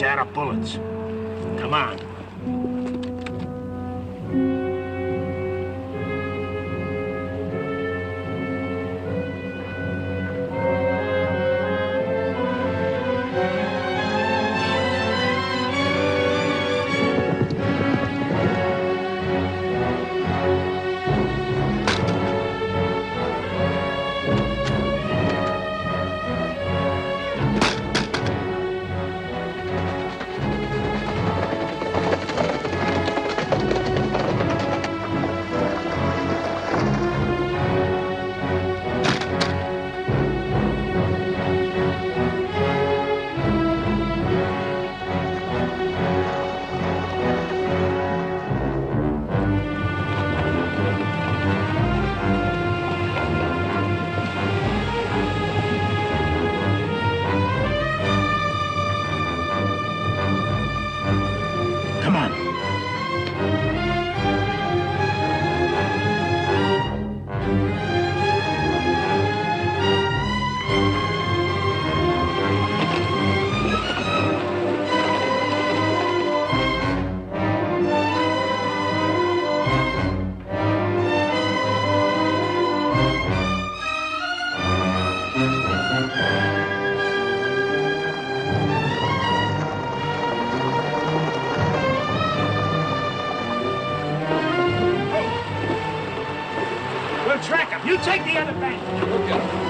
out of bullets. Come on. You take the other bank. Okay.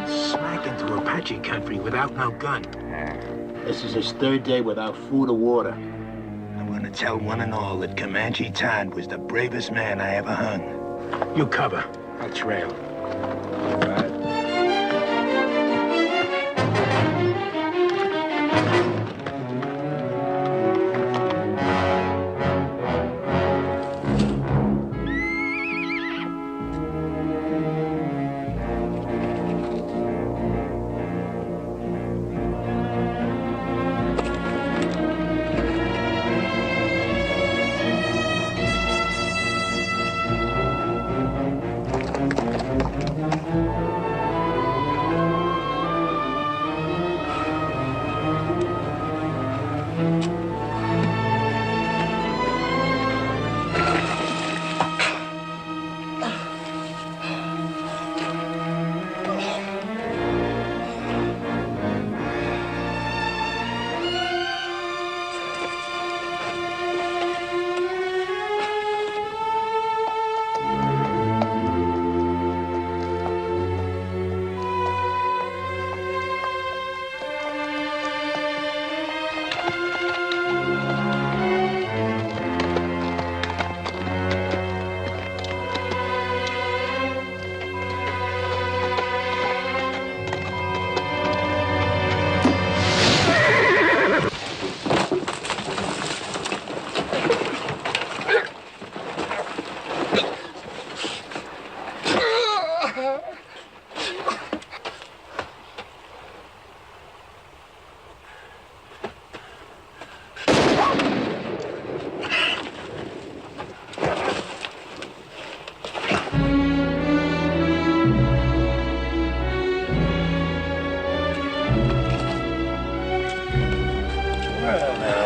Smack into Apache country without no gun. This is his third day without food or water. I'm gonna tell one and all that Comanche Todd was the bravest man I ever hung. You cover. I'll trail. All right.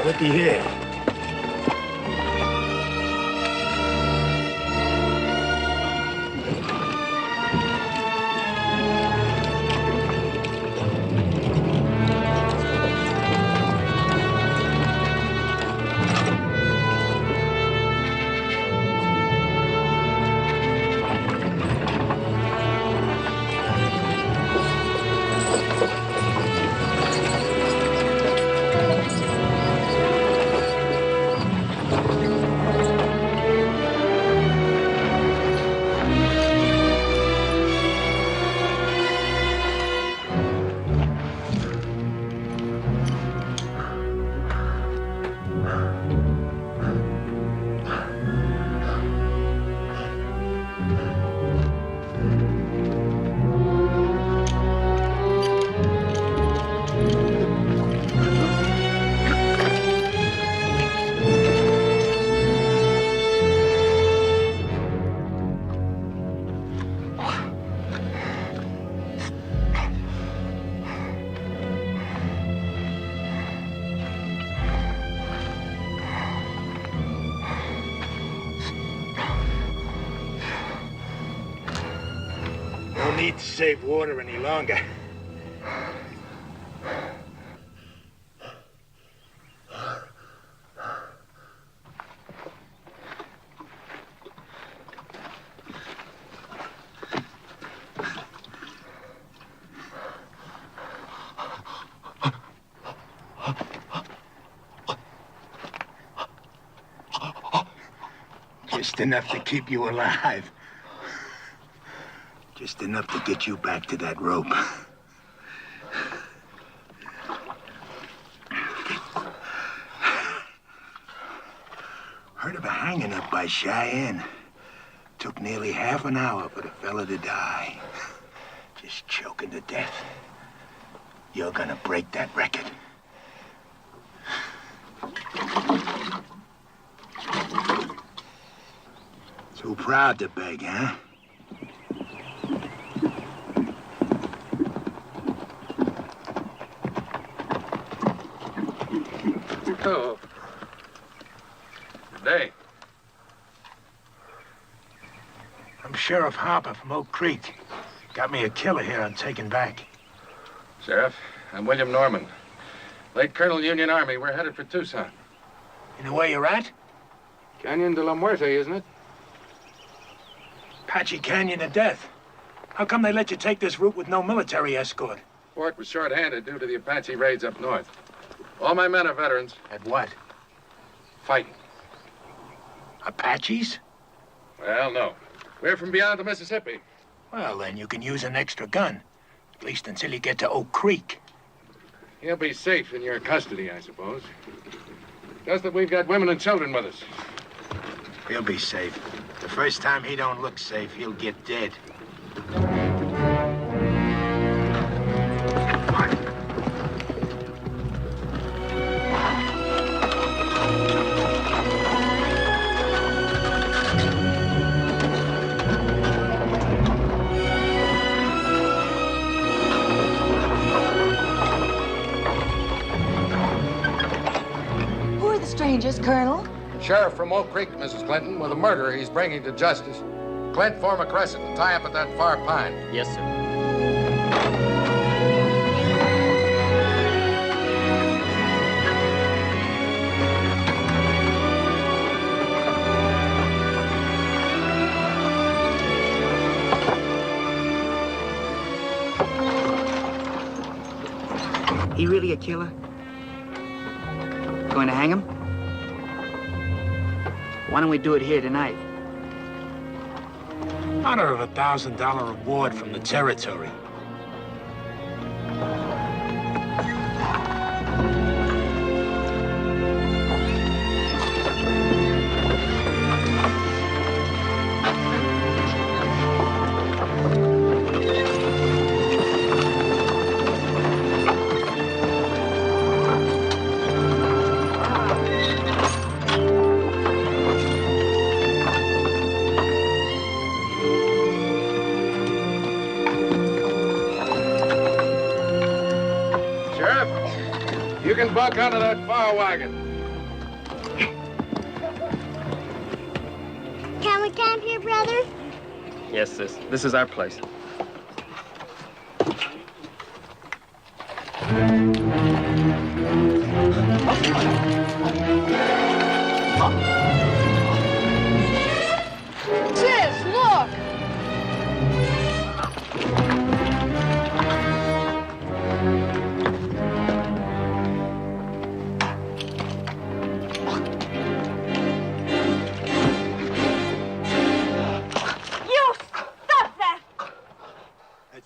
Looky here. need to save water any longer. Just enough to keep you alive. Just enough to get you back to that rope. Heard of a hanging up by Cheyenne. Took nearly half an hour for the fella to die. Just choking to death. You're gonna break that record. Too proud to beg, huh? Oh. Good day. I'm Sheriff Harper from Oak Creek. Got me a killer here I'm taking back. Sheriff, I'm William Norman. Late Colonel, Union Army. We're headed for Tucson. You know where you're at? Canyon de la Muerte, isn't it? Apache Canyon of Death. How come they let you take this route with no military escort? Fort was short-handed due to the Apache raids up north. All my men are veterans. At what? Fighting. Apaches? Well, no. We're from beyond the Mississippi. Well, then you can use an extra gun. At least until you get to Oak Creek. He'll be safe in your custody, I suppose. Just that we've got women and children with us. He'll be safe. The first time he don't look safe, he'll get dead. Who are the strangers, Colonel? Sheriff from Oak Creek, Mrs. Clinton, with a murderer he's bringing to justice. Clint, form a crescent and tie up at that far pine. Yes, sir. He really a killer? Going to hang him? Why don't we do it here tonight? Honor of $1,000 reward from the territory. You can buck out of that Farr wagon. Can we camp here, brother? Yes, sis. This is our place. Sis, look!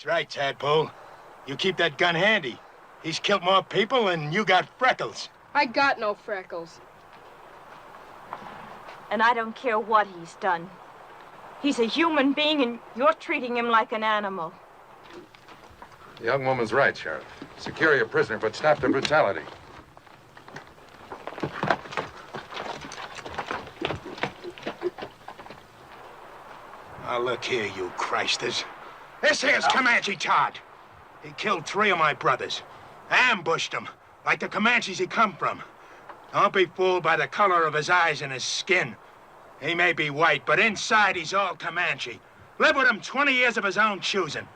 Right, Tadpole. You keep that gun handy. He's killed more people and you got freckles. I got no freckles. And I don't care what he's done. He's a human being and you're treating him like an animal. The young woman's right, Sheriff. Secure your prisoner, but stop the brutality. Now look here, you Christers. This here's Comanche Todd. He killed 3 of my brothers. Ambushed them, like the Comanches he come from. Don't be fooled by the color of his eyes and his skin. He may be white, but inside he's all Comanche. Lived with him 20 years of his own choosing.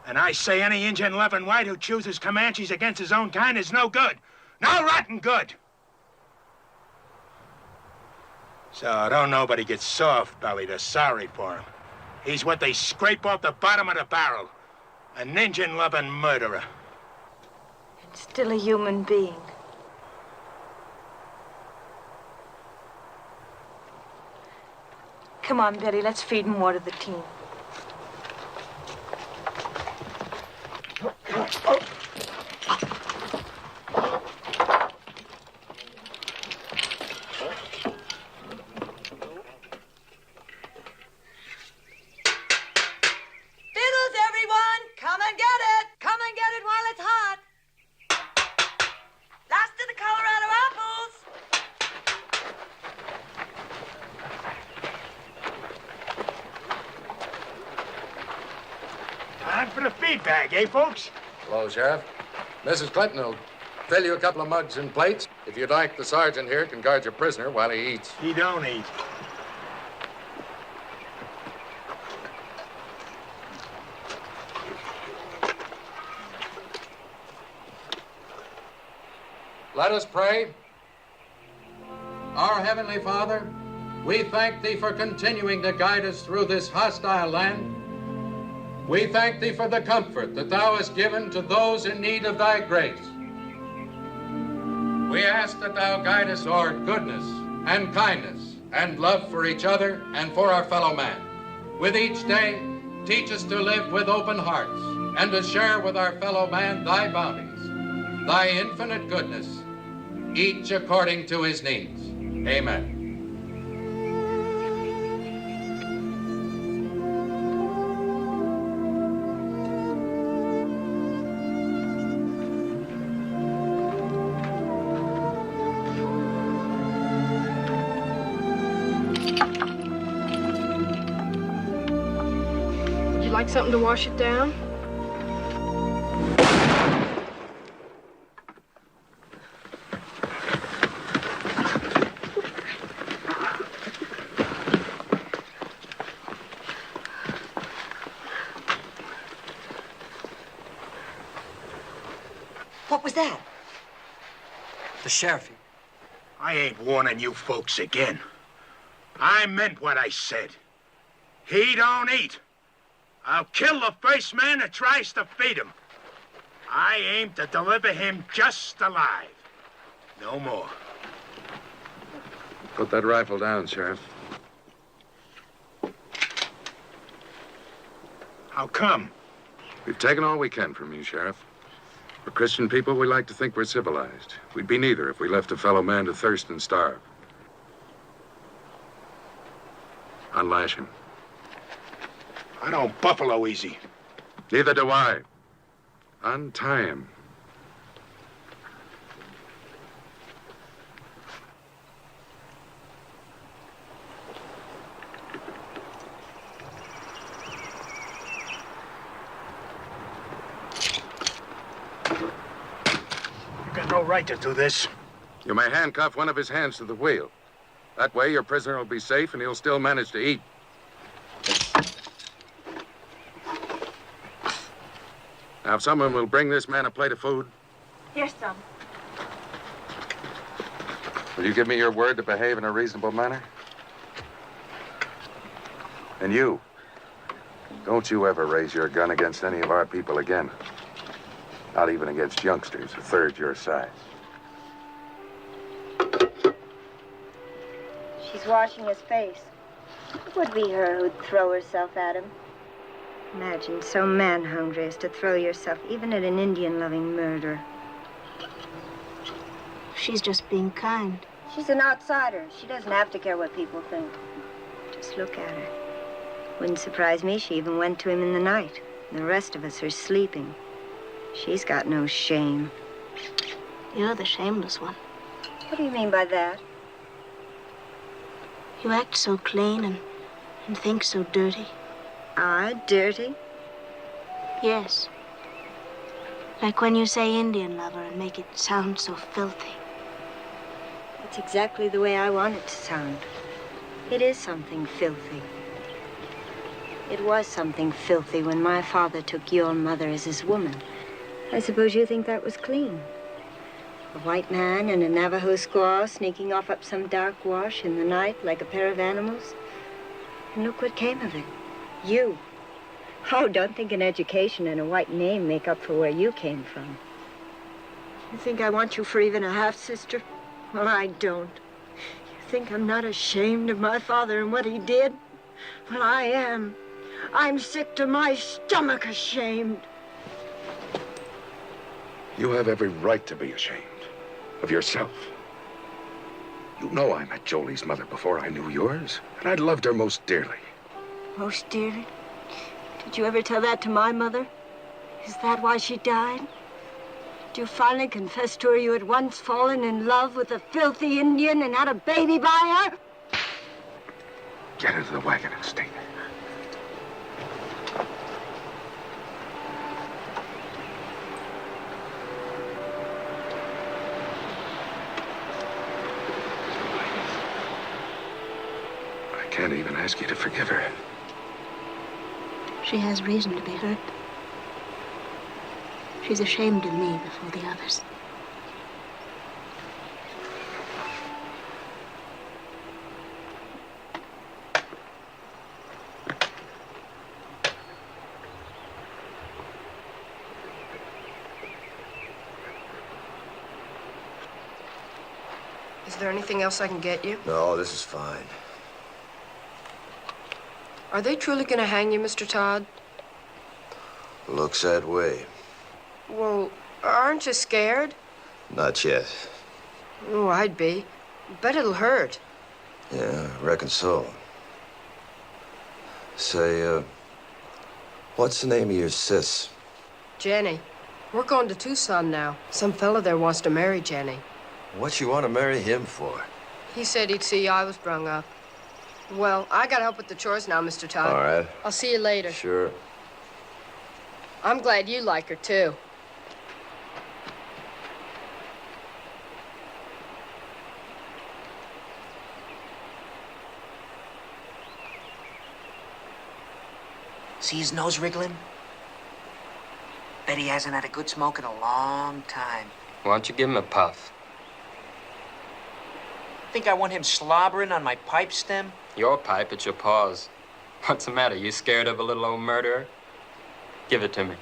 And I say any Indian loving white who chooses Comanches against his own kind is no good. No rotten good. So don't nobody get soft-bellied or sorry for him. He's what they scrape off the bottom of the barrel. An Indian-loving murderer. And still a human being. Come on, Betty, let's feed and water the team. Time for the feed bag, eh, folks? Hello, Sheriff. Mrs. Clinton will fill you a couple of mugs and plates. If you'd like, the sergeant here can guard your prisoner while he eats. He don't eat. Let us pray. Our Heavenly Father, we thank Thee for continuing to guide us through this hostile land. We thank Thee for the comfort that Thou hast given to those in need of Thy grace. We ask that Thou guide us toward goodness and kindness and love for each other and for our fellow man. With each day, teach us to live with open hearts and to share with our fellow man Thy bounties, Thy infinite goodness, each according to his needs. Amen. Would you like something to wash it down? What was that? The sheriff. I ain't warning you folks again. I meant what I said. He don't eat. I'll kill the first man that tries to feed him. I aim to deliver him just alive. No more. Put that rifle down, Sheriff. How come? We've taken all we can from you, Sheriff. For Christian people, we like to think we're civilized. We'd be neither if we left a fellow man to thirst and starve. Unlash him. I don't buffalo easy. Neither do I. Untie him. You got no right to do this. You may handcuff one of his hands to the wheel. That way, your prisoner will be safe and he'll still manage to eat. Now, if someone will bring this man a plate of food. Here's some. Will you give me your word to behave in a reasonable manner? And you, don't you ever raise your gun against any of our people again. Not even against youngsters a third your size. She's washing his face. It would be her who'd throw herself at him. Imagine so man-hungry as to throw yourself even at an Indian-loving murderer. She's just being kind. She's an outsider. She doesn't have to care what people think. Just look at her. Wouldn't surprise me she even went to him in the night. And the rest of us are sleeping. She's got no shame. You're the shameless one. What do you mean by that? You act so clean and think so dirty. I dirty? Yes. Like when you say Indian lover and make it sound so filthy. That's exactly the way I want it to sound. It is something filthy. It was something filthy when my father took your mother as his woman. I suppose you think that was clean. A white man and a Navajo squaw sneaking off up some dark wash in the night like a pair of animals. And look what came of it. You. Oh, don't think an education and a white name make up for where you came from. You think I want you for even a half-sister? Well, I don't. You think I'm not ashamed of my father and what he did? Well, I am. I'm sick to my stomach ashamed. You have every right to be ashamed of yourself. You know I met Jolie's mother before I knew yours, and I loved her most dearly. Most dearly? Did you ever tell that to my mother? Is that why she died? Did you finally confess to her you had once fallen in love with a filthy Indian and had a baby by her? Get into the wagon and stay there. I can't even ask you to forgive her. She has reason to be hurt. She's ashamed of me before the others. Is there anything else I can get you? No, this is fine. Are they truly going to hang you, Mr. Todd? Looks that way. Well, aren't you scared? Not yet. Oh, I'd be. Bet it'll hurt. Yeah, I reckon so. Say, what's the name of your sis? Jenny. We're going to Tucson now. Some fella there wants to marry Jenny. What you want to marry him for? He said he'd see I was brung up. Well, I gotta help with the chores now, Mr. Todd. All right. I'll see you later. Sure. I'm glad you like her, too. See his nose wriggling? Bet he hasn't had a good smoke in a long time. Why don't you give him a puff? Think I want him slobbering on my pipe stem? Your pipe, it's your paws. What's the matter? You scared of a little old murderer? Give it to me.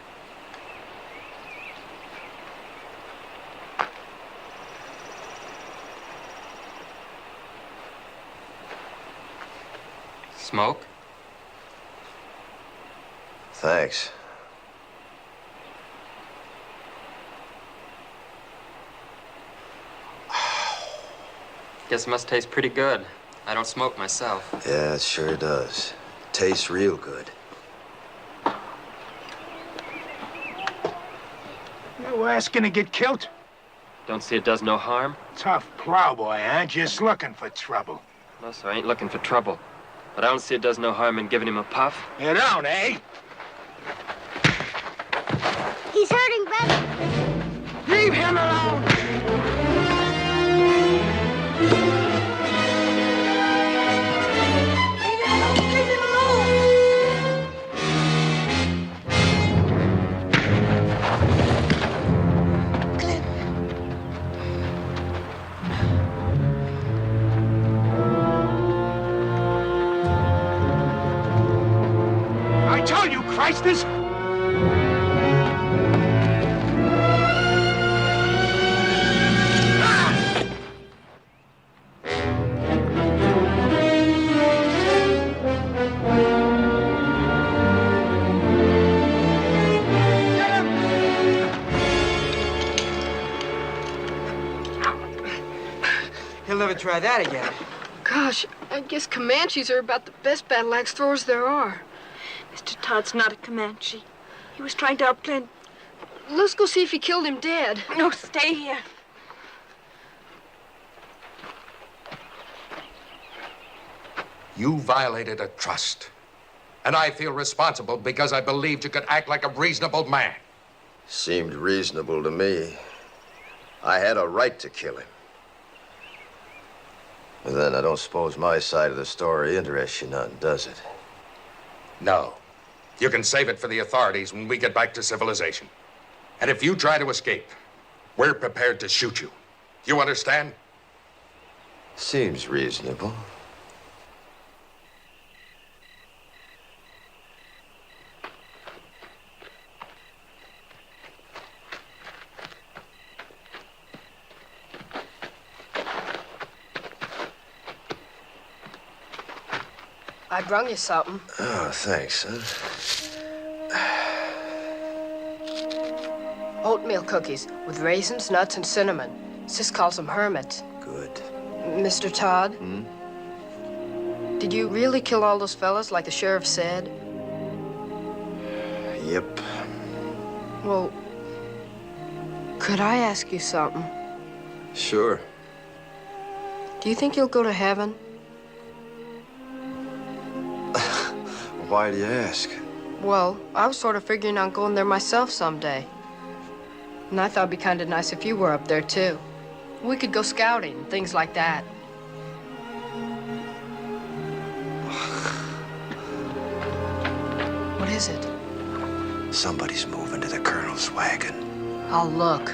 Smoke? Thanks. Guess it must taste pretty good. I don't smoke myself. Yeah, it sure does. Tastes real good. You asking to get killed? Don't see it does no harm? Tough plowboy, huh? Just looking for trouble. No, sir, I ain't looking for trouble. But I don't see it does no harm in giving him a puff. You don't, eh? He's hurting, Ben. Leave him alone! Christus! He'll never try that again. Gosh, I guess Comanches are about the best battle axe throwers there are. Mr. Todd's not a Comanche. He was trying to help Glenn. Let's go see if he killed him dead. No, stay here. You violated a trust. And I feel responsible because I believed you could act like a reasonable man. Seemed reasonable to me. I had a right to kill him. But then I don't suppose my side of the story interests you none, does it? No. You can save it for the authorities when we get back to civilization. And if you try to escape, we're prepared to shoot you. You understand? Seems reasonable. I brung you something. Oh, thanks, son. Oatmeal cookies with raisins, nuts, and cinnamon. Sis calls them hermits. Good. Mr. Todd? Did you really kill all those fellas like the sheriff said? Yep. Well, could I ask you something? Sure. Do you think you'll go to heaven? Why do you ask? Well, I was sort of figuring on going there myself someday. And I thought it'd be kind of nice if you were up there, too. We could go scouting and things like that. What is it? Somebody's moving to the colonel's wagon. I'll look.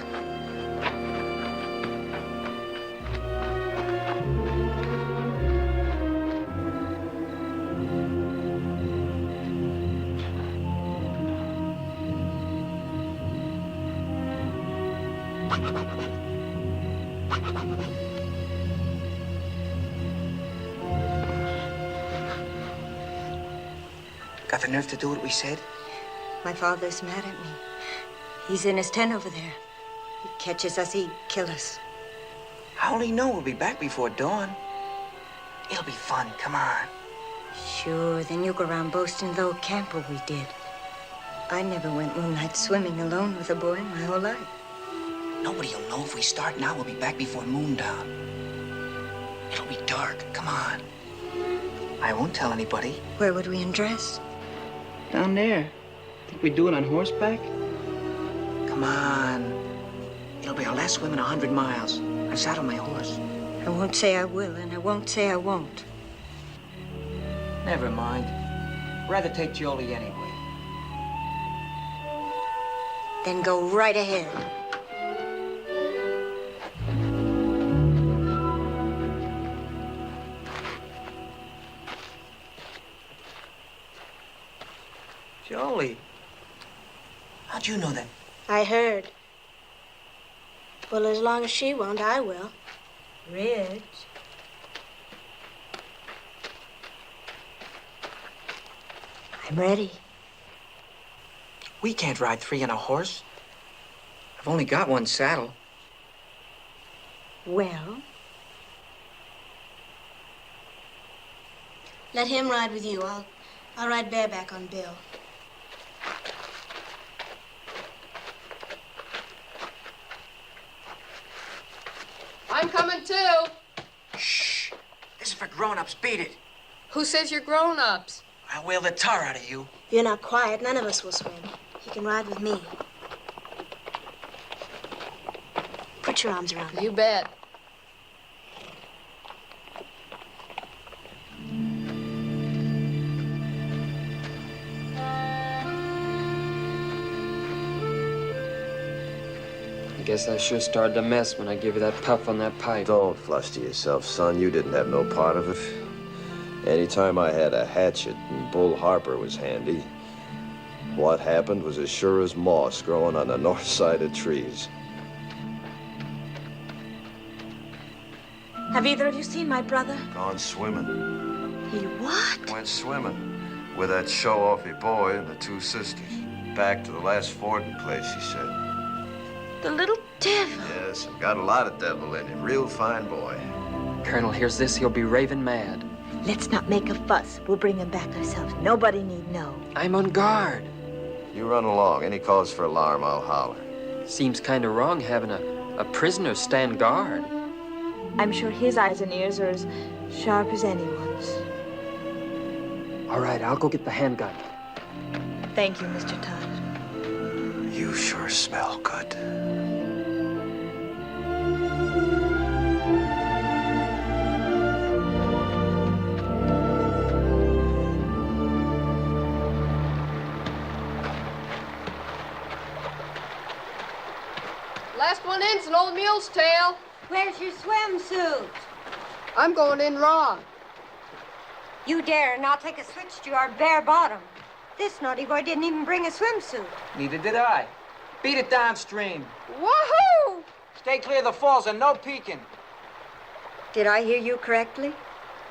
Got the nerve to do what we said? My father's mad at me. He's in his tent over there. He catches us, he'd kill us. How'll he know we'll be back before dawn? It'll be fun, come on. Sure, then you go around boasting the old camper we did. I never went moonlight swimming alone with a boy my whole life. Nobody'll know if we start now, we'll be back before moondown. It'll be dark, come on. I won't tell anybody. Where would we undress? Down there. Think we'd do it on horseback? Come on. It'll be our last swim in 100 miles. I've saddled my horse. I won't say I will, and I won't say I won't. Never mind. Rather take Jolie anyway. Then go right ahead. Jolie. How'd you know that? I heard. Well, as long as she won't, I will. Rich. I'm ready. We can't ride three on a horse. I've only got one saddle. Well? Let him ride with you. I'll ride bareback on Bill. I'm coming too. Shh. This is for grown-ups. Beat it. Who says you're grown-ups? I'll whale the tar out of you. If you're not quiet, none of us will swim. He can ride with me. Put your arms around me. You bet. I guess I sure started to mess when I gave you that puff on that pipe. Don't fluster yourself, son. You didn't have no part of it. Anytime I had a hatchet and Bull Harper was handy, what happened was as sure as moss growing on the north side of trees. Have either of you seen my brother? Gone swimming. He what? Went swimming with that show-offy boy and the two sisters. Back to the last fording place, he said. The little devil. Yes, I've got a lot of devil in him. Real fine boy. Colonel hears this, he'll be raving mad. Let's not make a fuss. We'll bring him back ourselves. Nobody need know. I'm on guard. You run along. Any cause for alarm, I'll holler. Seems kind of wrong having a prisoner stand guard. I'm sure his eyes and ears are as sharp as anyone's. All right, I'll go get the handgun. Thank you, Mr. Todd. You sure smell good. old mule's tail. Where's your swimsuit? I'm going in raw. You dare not take a switch to our bare bottom. This naughty boy didn't even bring a swimsuit. Neither did I. Beat it downstream. Woohoo! Stay clear of the falls and no peeking. Did I hear you correctly?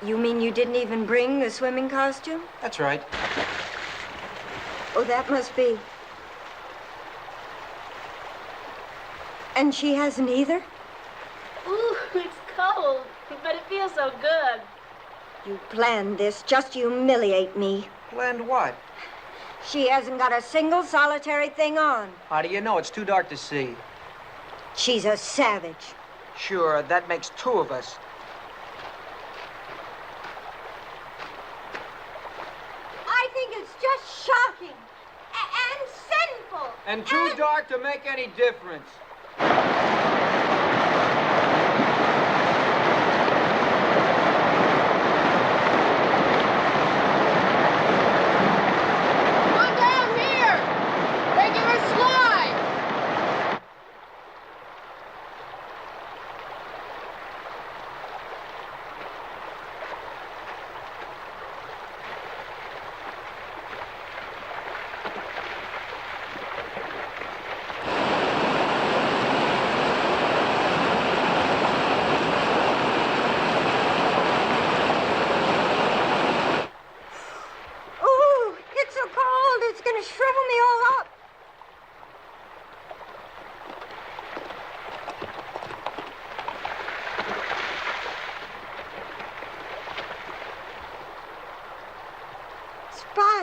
You mean you didn't even bring the swimming costume? That's right. Oh, that must be. And she hasn't either? Ooh, it's cold, but it feels so good. You planned this just to humiliate me. Planned what? She hasn't got a single solitary thing on. How do you know? It's too dark to see. She's a savage. Sure, that makes two of us. I think it's just shocking and sinful. And too dark to make any difference.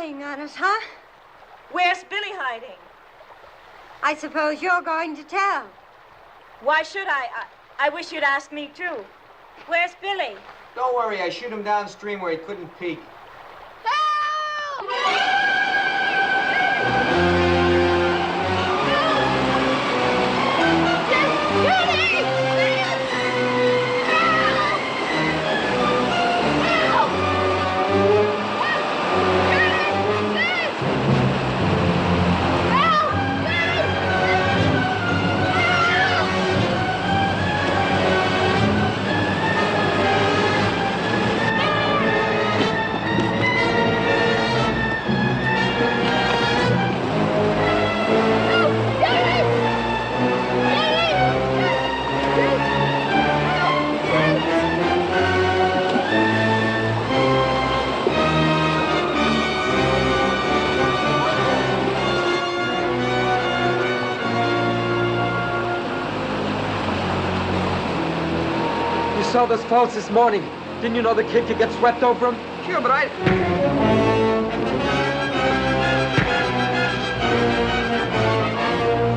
On us, huh? Where's Billy hiding? I suppose you're going to tell. Why should I? I wish you'd ask me, too. Where's Billy? Don't worry, I shoot him downstream where he couldn't peek. Saw those falls this morning. Didn't you know the kid could get swept over them? Sure, but I...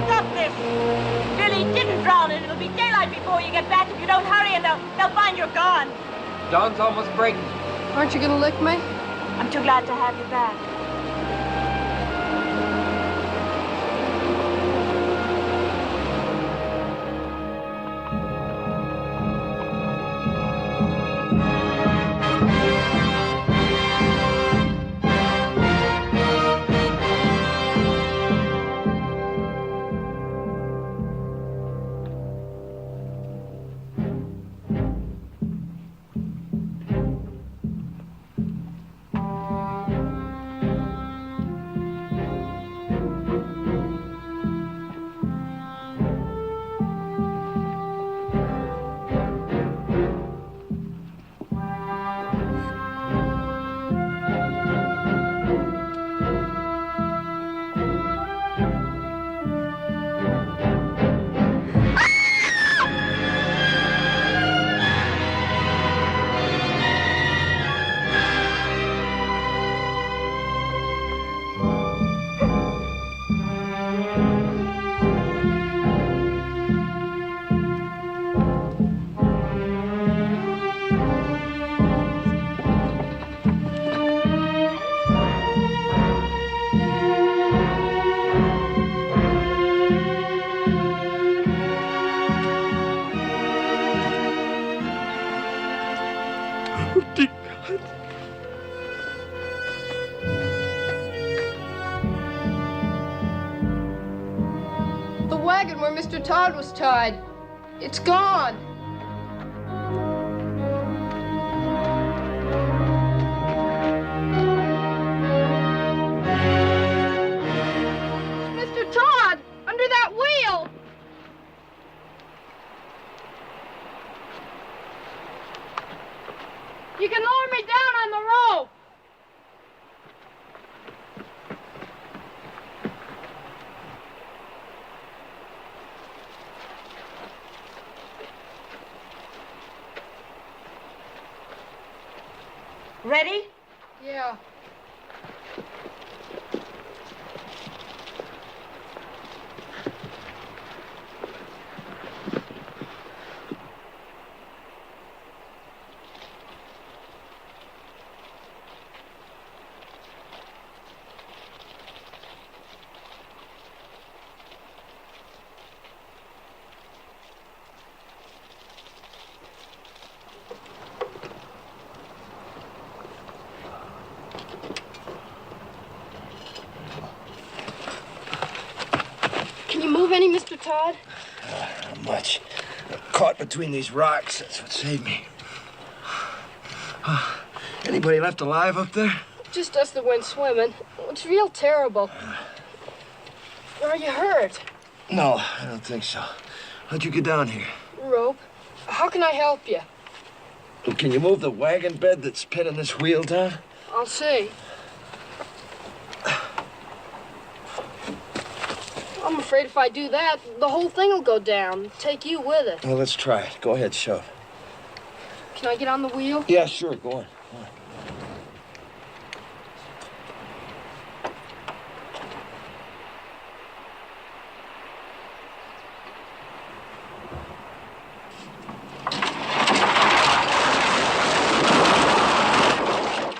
Stop this! Billy didn't drown, and it'll be daylight before you get back if you don't hurry, and they'll find you're gone. Dawn's almost breaking. Aren't you gonna lick me? I'm too glad to have you back. The wagon where Mr. Todd was tied. It's gone. Mr. Todd, under that wheel. You can lower me down on the rope. Ready? Yeah. Can you move any, Mr. Todd? Not much. Caught between these rocks. That's what saved me. Anybody left alive up there? Just us that went swimming. It's real terrible. Are you hurt? No, I don't think so. How'd you get down here? Rope. How can I help you? Well, can you move the wagon bed that's pinning this wheel down? I'll see. I'm afraid if I do that, the whole thing will go down. Take you with it. Well, let's try it. Go ahead, shove. Can I get on the wheel? Yeah, sure. Go on. Go on.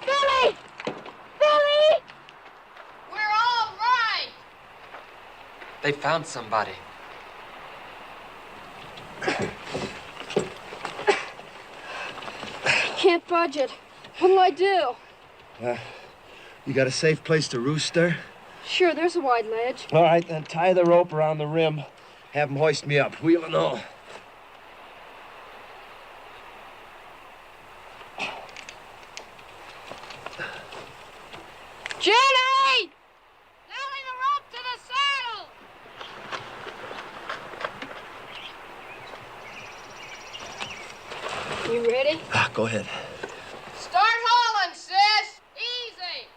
Billy! Billy! We're all right! They found somebody. Can't budge it. What'll I do? You got a safe place to roost there? Sure, there's a wide ledge. All right, then tie the rope around the rim. Have them hoist me up, wheel and all. Jenny! Nailing the rope to the saddle! You ready? Go ahead. Start hauling, sis! Easy!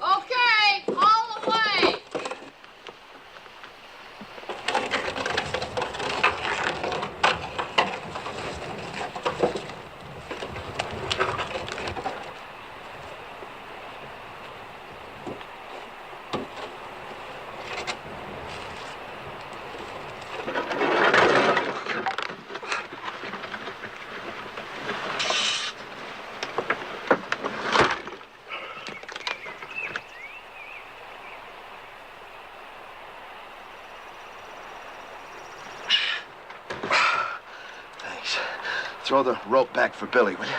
Okay, haul away! Thanks. Throw the rope back for Billy, will you?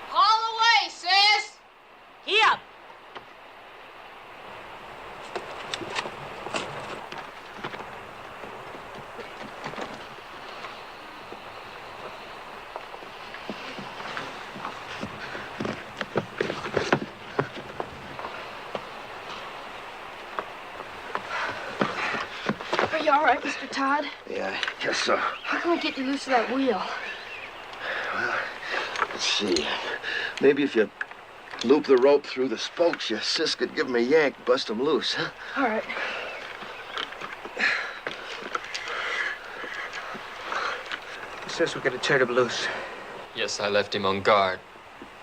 Haul away, sis! Here! Are you all right, Mr. Todd? Yeah, I guess so. How can we get you loose of that wheel? Well, let's see. Maybe if you loop the rope through the spokes, your sis could give 'em a yank, bust 'em loose, huh? All right. Sis, we gotta turn him loose. Yes, I left him on guard.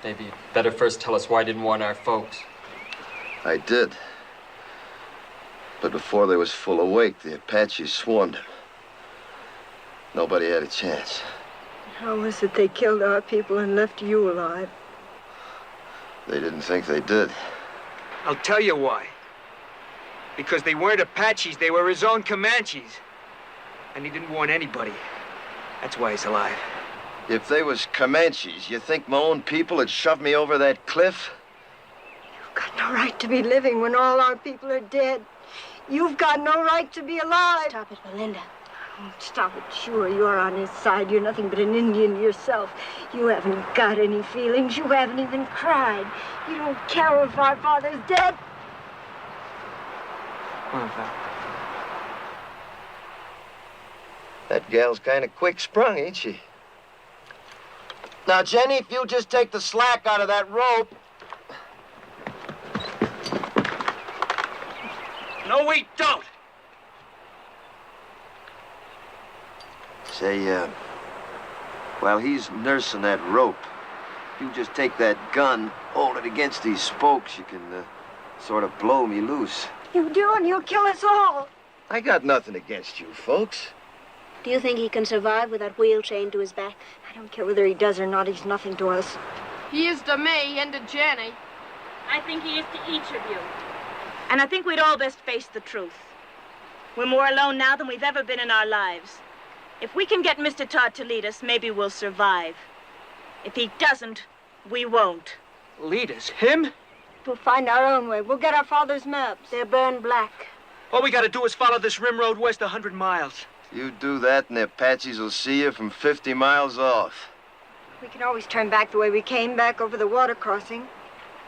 Maybe you'd better first tell us why you didn't warn our folks. I did. But before they was full awake, the Apaches swarmed him. Nobody had a chance. How was it they killed our people and left you alive? They didn't think they did. I'll tell you why. Because they weren't Apaches, they were his own Comanches. And he didn't warn anybody. That's why he's alive. If they was Comanches, you think my own people had shoved me over that cliff? You've got no right to be living when all our people are dead. You've got no right to be alive. Stop it, Belinda. Oh, stop it. Sure, you're on his side. You're nothing but an Indian yourself. You haven't got any feelings. You haven't even cried. You don't care if our father's dead. Come on, Farr. That gal's kind of quick-sprung, ain't she? Now, Jenny, if you'll just take the slack out of that rope. No, we don't! Say, while he's nursing that rope, if you just take that gun, hold it against these spokes, you can, sort of blow me loose. You do, and you'll kill us all. I got nothing against you, folks. Do you think he can survive with that wheel chained to his back? I don't care whether he does or not. He's nothing to us. He is to me and to Jenny. I think he is to each of you. And I think we'd all best face the truth. We're more alone now than we've ever been in our lives. If we can get Mr. Todd to lead us, maybe we'll survive. If he doesn't, we won't. Lead us? Him? We'll find our own way. We'll get our father's maps. They're burned black. All we gotta do is follow this rim road west 100 miles. You do that, and the Apaches will see you from 50 miles off. We can always turn back the way we came, back over the water crossing.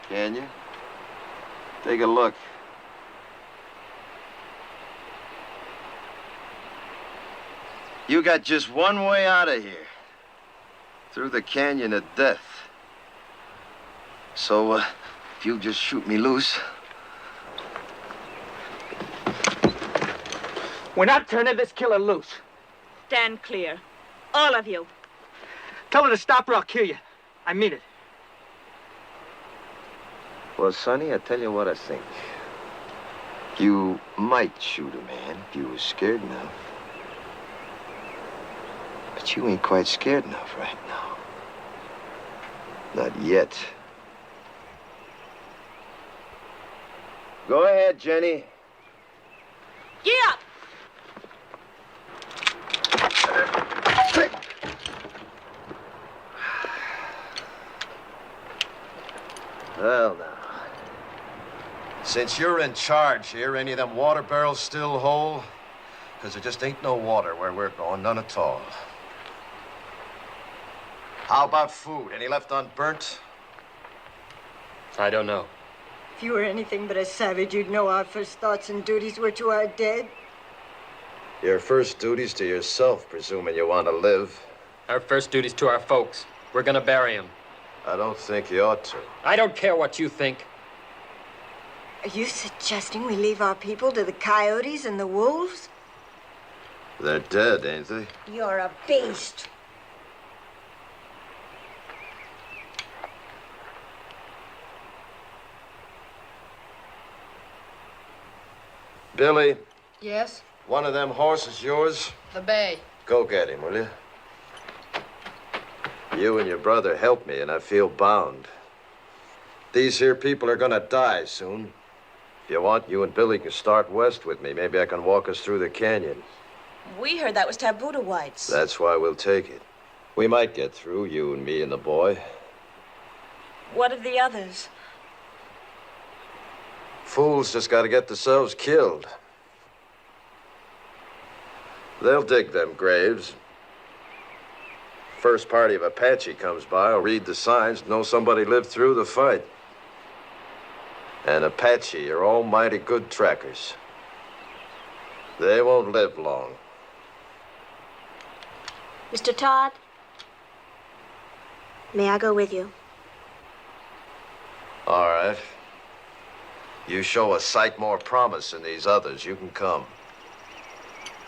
Can you? Take a look. You got just one way out of here. Through the canyon of death. So, if you just shoot me loose. We're not turning this killer loose. Stand clear. All of you. Tell her to stop or I'll kill you. I mean it. Well, Sonny, I tell you what I think. You might shoot a man if you was scared enough. But you ain't quite scared enough right now. Not yet. Go ahead, Jenny. Get up! Well, now. Since you're in charge here, any of them water barrels still whole? Because there just ain't no water where we're going, none at all. How about food? Any left unburnt? I don't know. If you were anything but a savage, you'd know our first thoughts and duties were to our dead. Your first duty's to yourself, presuming you want to live. Our first duty's to our folks. We're gonna bury him. I don't think you ought to. I don't care what you think. Are you suggesting we leave our people to the coyotes and the wolves? They're dead, ain't they? You're a beast. Billy, Yes? one of them horses yours? The bay. Go get him, will you? You and your brother helped me, and I feel bound. These here people are gonna die soon. If you want, you and Billy can start west with me. Maybe I can walk us through the canyon. We heard that was taboo to whites. That's why we'll take it. We might get through, you and me and the boy. What of the others? Fools just gotta get themselves killed. They'll dig them graves. First party of Apache comes by, I'll read the signs, know somebody lived through the fight. And Apache are almighty good trackers. They won't live long. Mr. Todd, may I go with you? All right. You show a sight more promise than these others, you can come.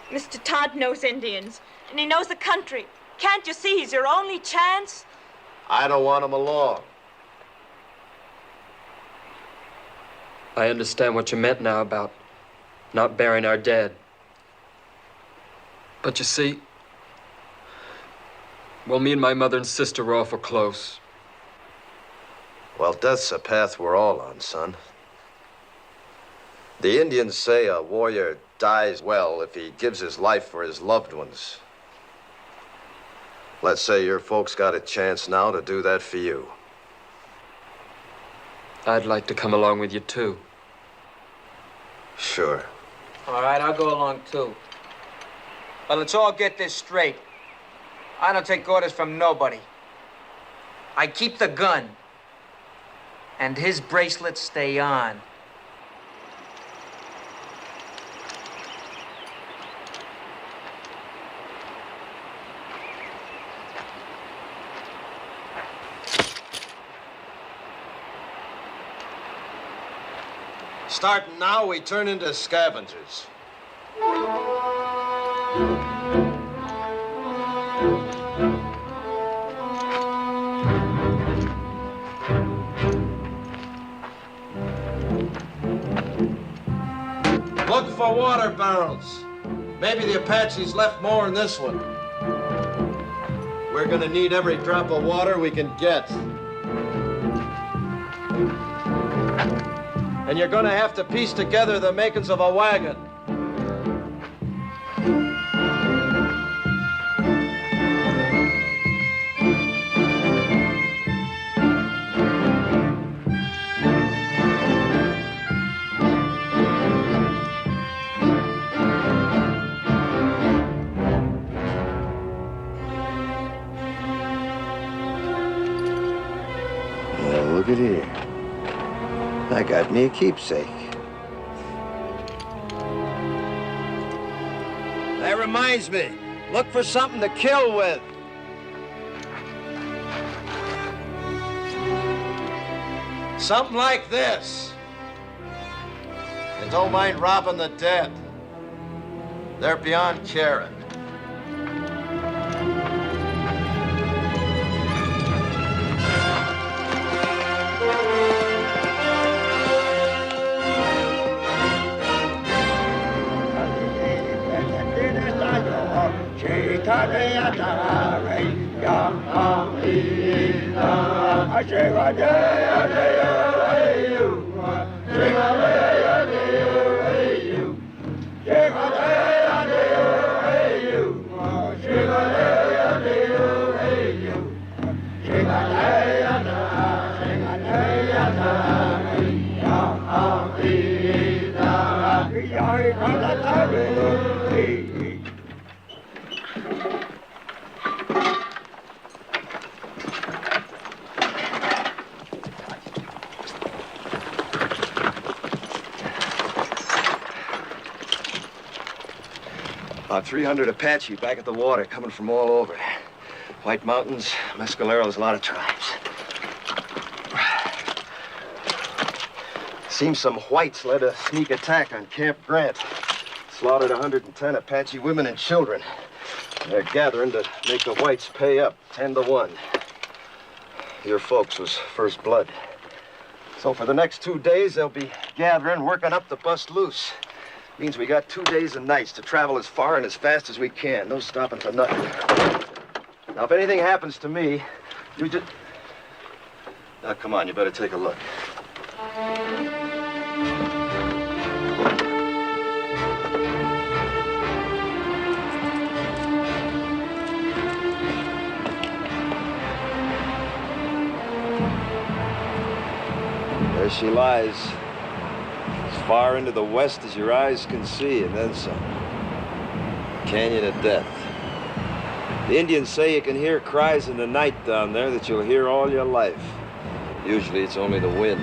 Mr. Todd knows Indians, and he knows the country. Can't you see he's your only chance? I don't want him along. I understand what you meant now about not burying our dead. But you see, well, me and my mother and sister were awful close. Well, death's a path we're all on, son. The Indians say a warrior dies well if he gives his life for his loved ones. Let's say your folks got a chance now to do that for you. I'd like to come along with you, too. Sure. All right, I'll go along, too. But let's all get this straight. I don't take orders from nobody. I keep the gun. And his bracelets stay on. Starting now, we turn into scavengers. Look for water barrels. Maybe the Apaches left more in this one. We're gonna need every drop of water we can get. And you're gonna have to piece together the makings of a wagon. Well, look at here. I got me a keepsake. That reminds me, look for something to kill with. Something like this. And don't mind robbing the dead. They're beyond caring. About 300 Apache back at the water, coming from all over. White Mountains, Mescaleros, a lot of tribes. Seems some whites led a sneak attack on Camp Grant. Slaughtered 110 Apache women and children. They're gathering to make the whites pay up, 10-1. Your folks was first blood. So for the next 2 days, they'll be gathering, working up to bust loose. Means we got 2 days and nights to travel as far and as fast as we can. No stopping for nothing. Now, if anything happens to me, you just... Now, come on, you better take a look. There she lies. As far into the west as your eyes can see, and then some. Canyon of Death. The Indians say you can hear cries in the night down there that you'll hear all your life. Usually it's only the wind.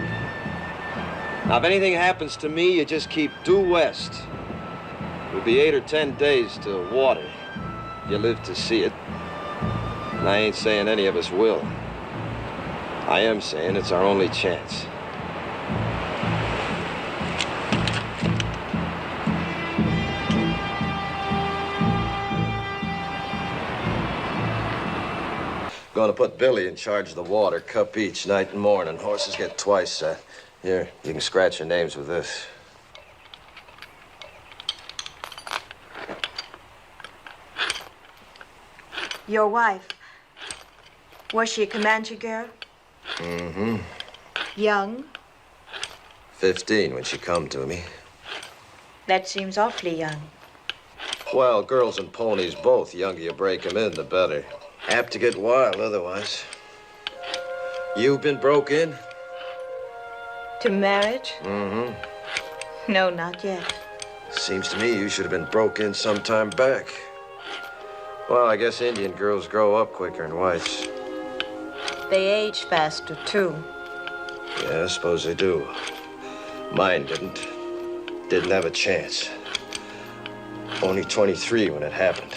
Now, if anything happens to me, you just keep due west. It'll be 8 or 10 days to water. You live to see it. And I ain't saying any of us will. I am saying it's our only chance. Gonna put Billy in charge of the water, cup each, night and morning. Horses get twice that. Here, you can scratch your names with this. Your wife. Was she a Comanche girl? Mm-hmm. Young? 15 when she come to me. That seems awfully young. Well, girls and ponies both. The younger you break 'em in, the better. Apt to get wild otherwise. You've been broke in? To marriage? Mm-hmm. No, not yet. Seems to me you should have been broke in some time back. Well, I guess Indian girls grow up quicker than whites. They age faster, too. Yeah, I suppose they do. Mine didn't. Didn't have a chance. Only 23 when it happened.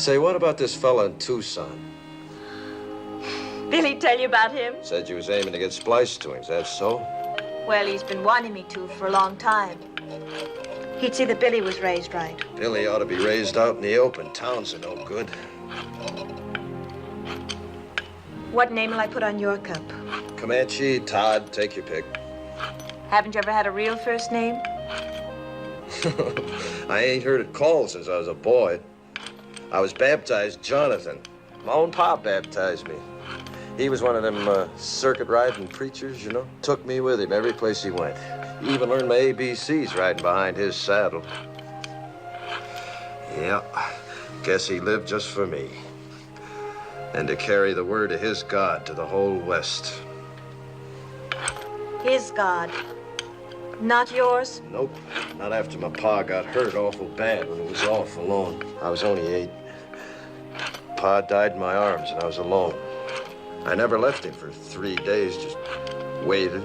Say, what about this fella in Tucson? Billy tell you about him? Said you was aiming to get spliced to him. Is that so? Well, he's been wanting me to for a long time. He'd see that Billy was raised right. Billy ought to be raised out in the open. Towns are no good. What name will I put on your cup? Comanche, Todd, take your pick. Haven't you ever had a real first name? I ain't heard it called since I was a boy. I was baptized Jonathan. My own pop baptized me. He was one of them circuit riding preachers, you know. Took me with him every place he went. Even learned my ABCs riding behind his saddle. Yeah, guess he lived just for me. And to carry the word of his God to the whole West. His God. Not yours? Nope, not after my pa got hurt awful bad when it was off alone. I was only 8. Pa died in my arms and I was alone. I never left him for 3 days, just waited,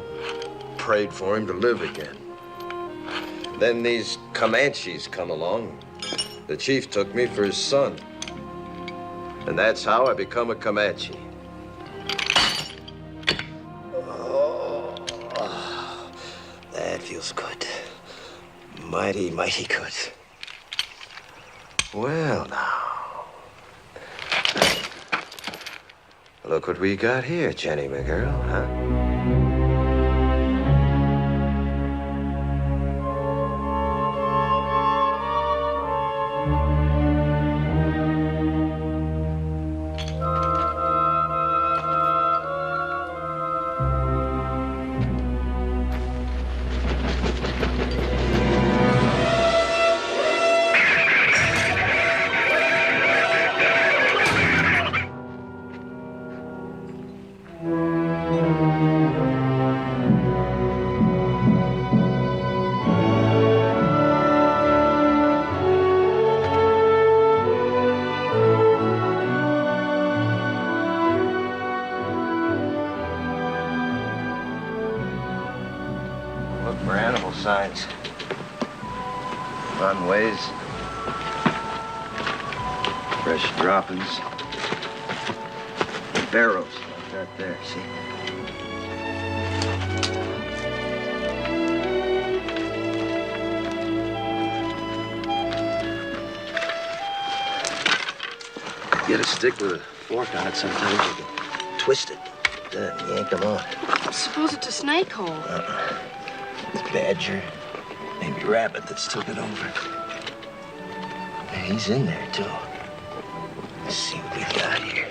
prayed for him to live again. Then these Comanches come along. The chief took me for his son. And that's how I become a Comanche. Oh, that feels good. Mighty, mighty good. Well, now. Look what we got here, Jenny, my girl, huh? Signs, runways, fresh droppings, barrows like that there, see? You get a stick with a fork on it, sometimes you can twist it, then yank them on. Suppose it's a snake hole. Badger, maybe rabbit that's took it over. Yeah, he's in there, too. Let's see what we got here.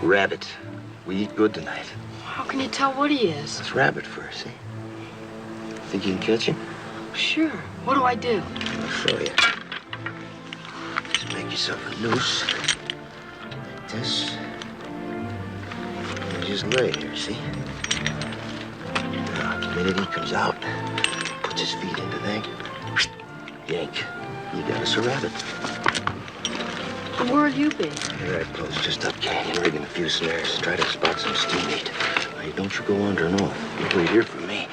Rabbit. We eat good tonight. How can you tell what he is? It's rabbit fur, see? Think you can catch him? Sure. What do I do? I'll show you. Just make yourself a noose. Like this. And just lay here, see? Now, the minute he comes out, puts his feet into there, yank. You got us a rabbit. Where'll you be? Right close, just up canyon, rigging a few snares. Try to spot some steam meat. Now, don't you go wandering off. You wait here for me.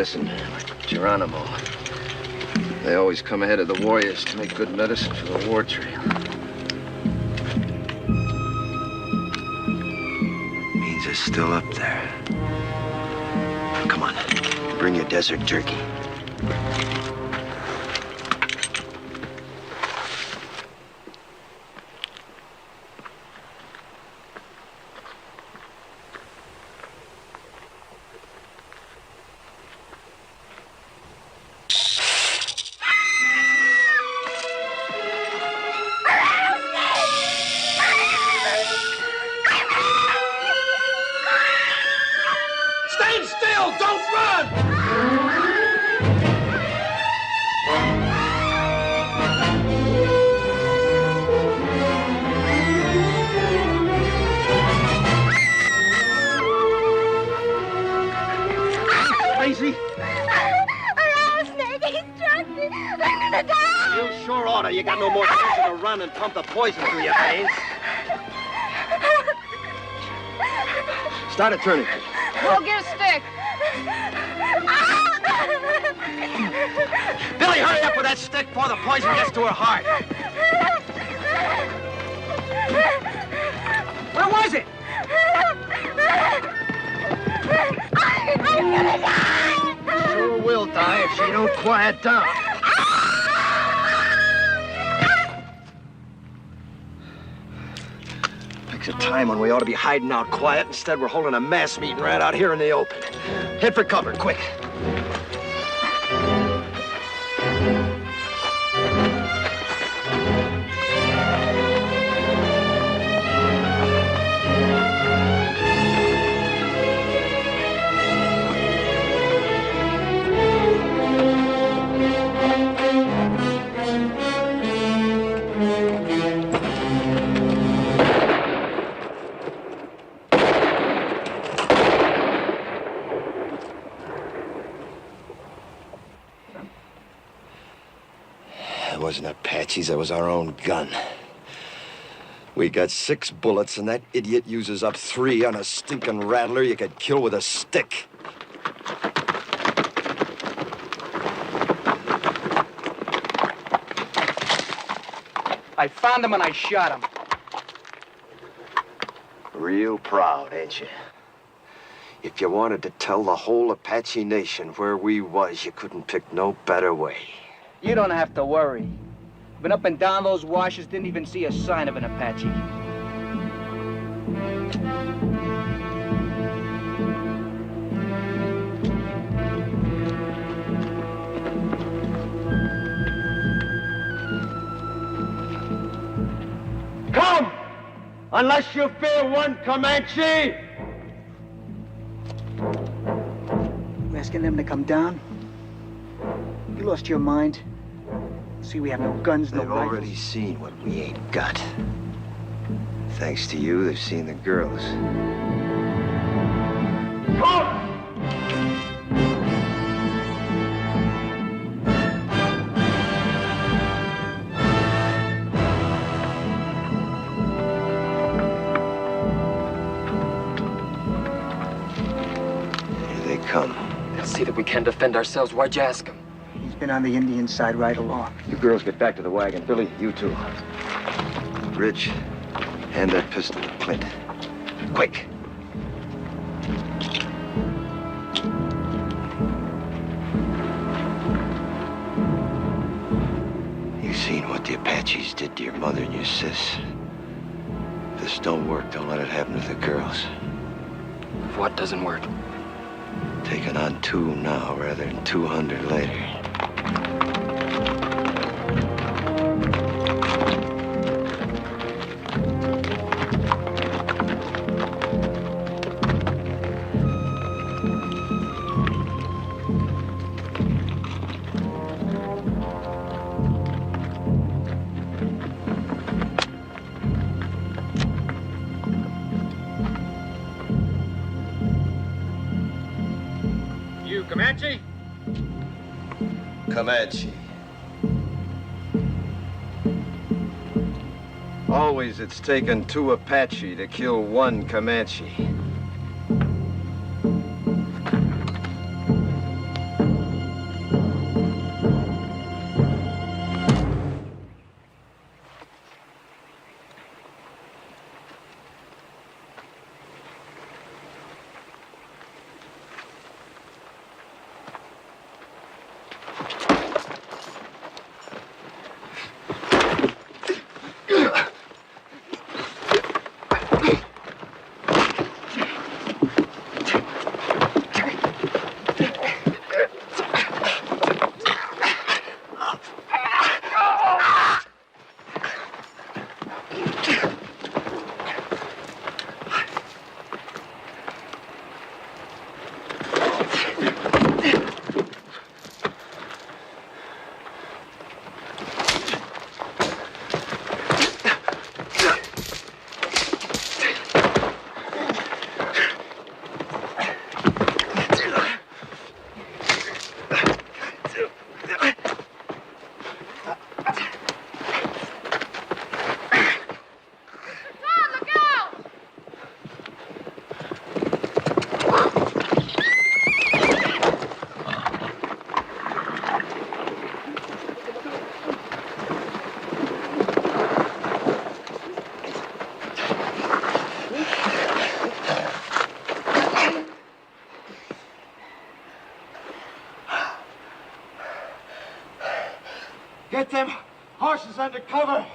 medicine, like Geronimo. They always come ahead of the warriors to make good medicine for the war trail. Means it's still up there. Come on, bring your desert turkey. And pump the poison through your veins. Start a turning. Go get a stick. Billy, hurry up with that stick before the poison gets to her heart. Where was it? I'm gonna die. Sure will die if she don't quiet down. It's a time when we ought to be hiding out quiet. Instead, we're holding a mass meeting right out here in the open. Head for cover, quick. Wasn't Apache's, that was our own gun. We got 6 bullets, and that idiot uses up 3 on a stinking rattler you could kill with a stick. I found him and I shot him. Real proud, ain't you? If you wanted to tell the whole Apache nation where we was, you couldn't pick no better way. You don't have to worry. Been up and down those washes, didn't even see a sign of an Apache. Come! Unless you fear one Comanche! You asking them to come down? You lost your mind? See, we have no guns, no They've rifles. already seen what we ain't got. Thanks to you, they've seen the girls. Come! Here they come. They'll see that we can defend ourselves. Why'd you ask them? He's been on the Indian side right along. You girls get back to the wagon. Billy, you too. Rich, hand that pistol to Clint. Quick. You seen what the Apaches did to your mother and your sis. If this don't work, don't let it happen to the girls. What doesn't work? Taking on 2 now rather than 200 later. You Comanche? Comanche. Always it's taken 2 Apache to kill 1 Comanche. Get them horses under cover.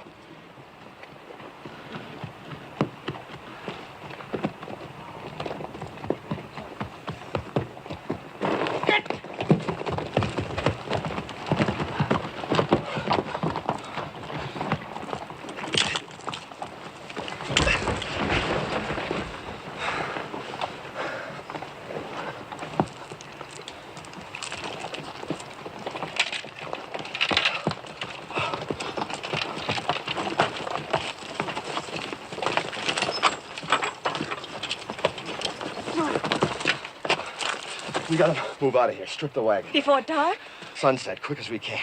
We gotta move out of here. Strip the wagon. Before dark? Sunset, quick as we can.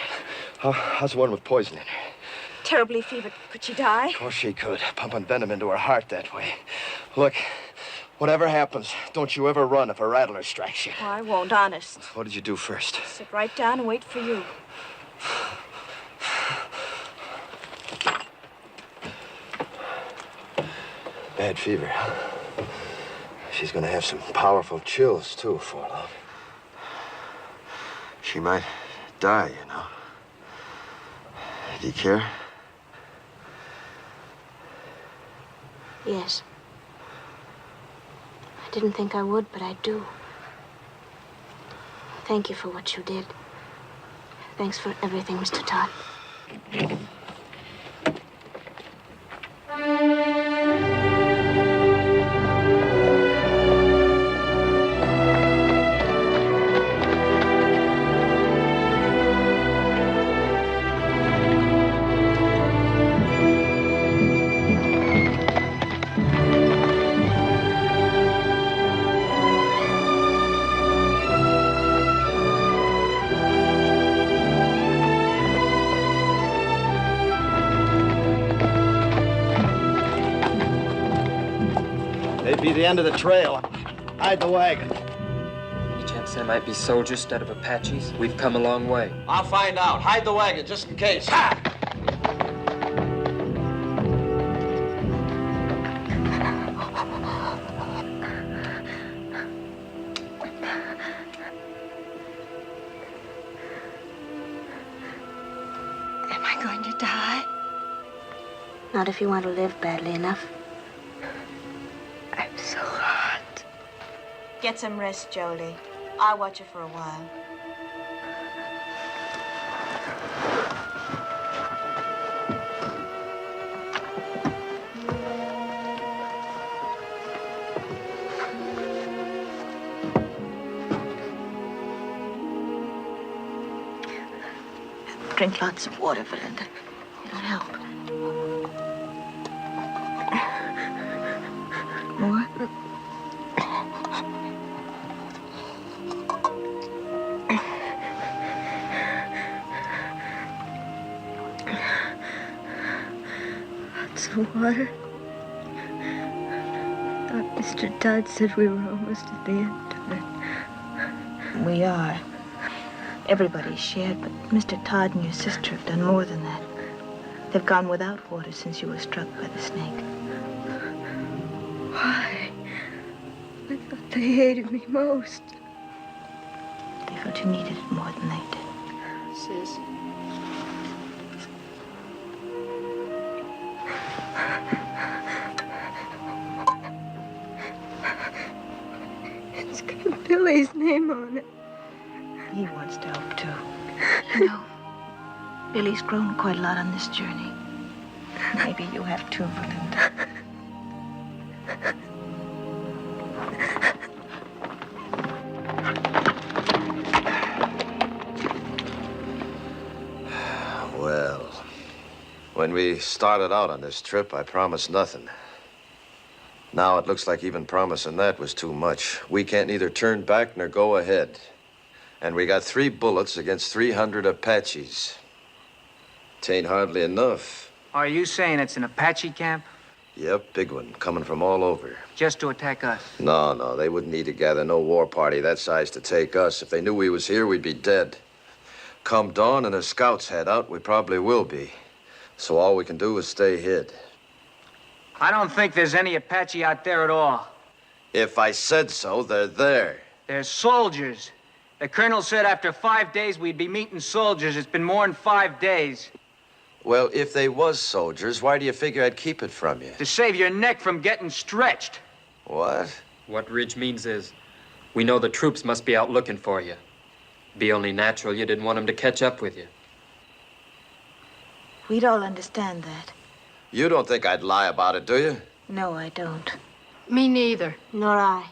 How's the one with poison in her? Terribly fevered. Could she die? Of course she could. Pumping venom into her heart that way. Look, whatever happens, don't you ever run if a rattler strikes you. Oh, I won't, honest. What did you do first? Sit right down and wait for you. Bad fever. She's gonna have some powerful chills, too, before long. She might die, you know. Do you care? Yes. I didn't think I would, but I do. Thank you for what you did. Thanks for everything, Mr. Todd. Be the end of the trail. Hide the wagon. Any chance there might be soldiers instead of Apaches? We've come a long way. I'll find out. Hide the wagon, just in case. Ha! Am I going to die? Not if you want to live badly enough. I'm so hot. Get some rest, Jolie. I'll watch you for a while. Drink lots of water, Belinda. It'll help. More? Lots of water. Thought Mr. Todd said we were almost at the end of it. We are. Everybody's shared, but Mr. Todd and your sister have done more than that. They've gone without water since you were struck by the snake. Why? I thought they hated me most. They felt you needed it more than they did. Sis. It's got Billy's name on it. He wants to help, too. You know, Billy's grown quite a lot on this journey. Maybe you have too, Belinda. Well, when we started out on this trip, I promised nothing. Now it looks like even promising that was too much. We can't neither turn back nor go ahead. And we got 3 bullets against 300 Apaches. Tain't hardly enough. Are you saying it's an Apache camp? Yep, big one, coming from all over. Just to attack us? No, they wouldn't need to gather no war party that size to take us. If they knew we was here, we'd be dead. Come dawn and the scouts head out, we probably will be. So all we can do is stay hid. I don't think there's any Apache out there at all. If I said so, they're there. They're soldiers. The colonel said after 5 days we'd be meeting soldiers. It's been more than 5 days. Well, if they was soldiers, why do you figure I'd keep it from you? To save your neck from getting stretched. What? What Ridge means is, we know the troops must be out looking for you. Be only natural you didn't want them to catch up with you. We'd all understand that. You don't think I'd lie about it, do you? No, I don't. Me neither. Nor I.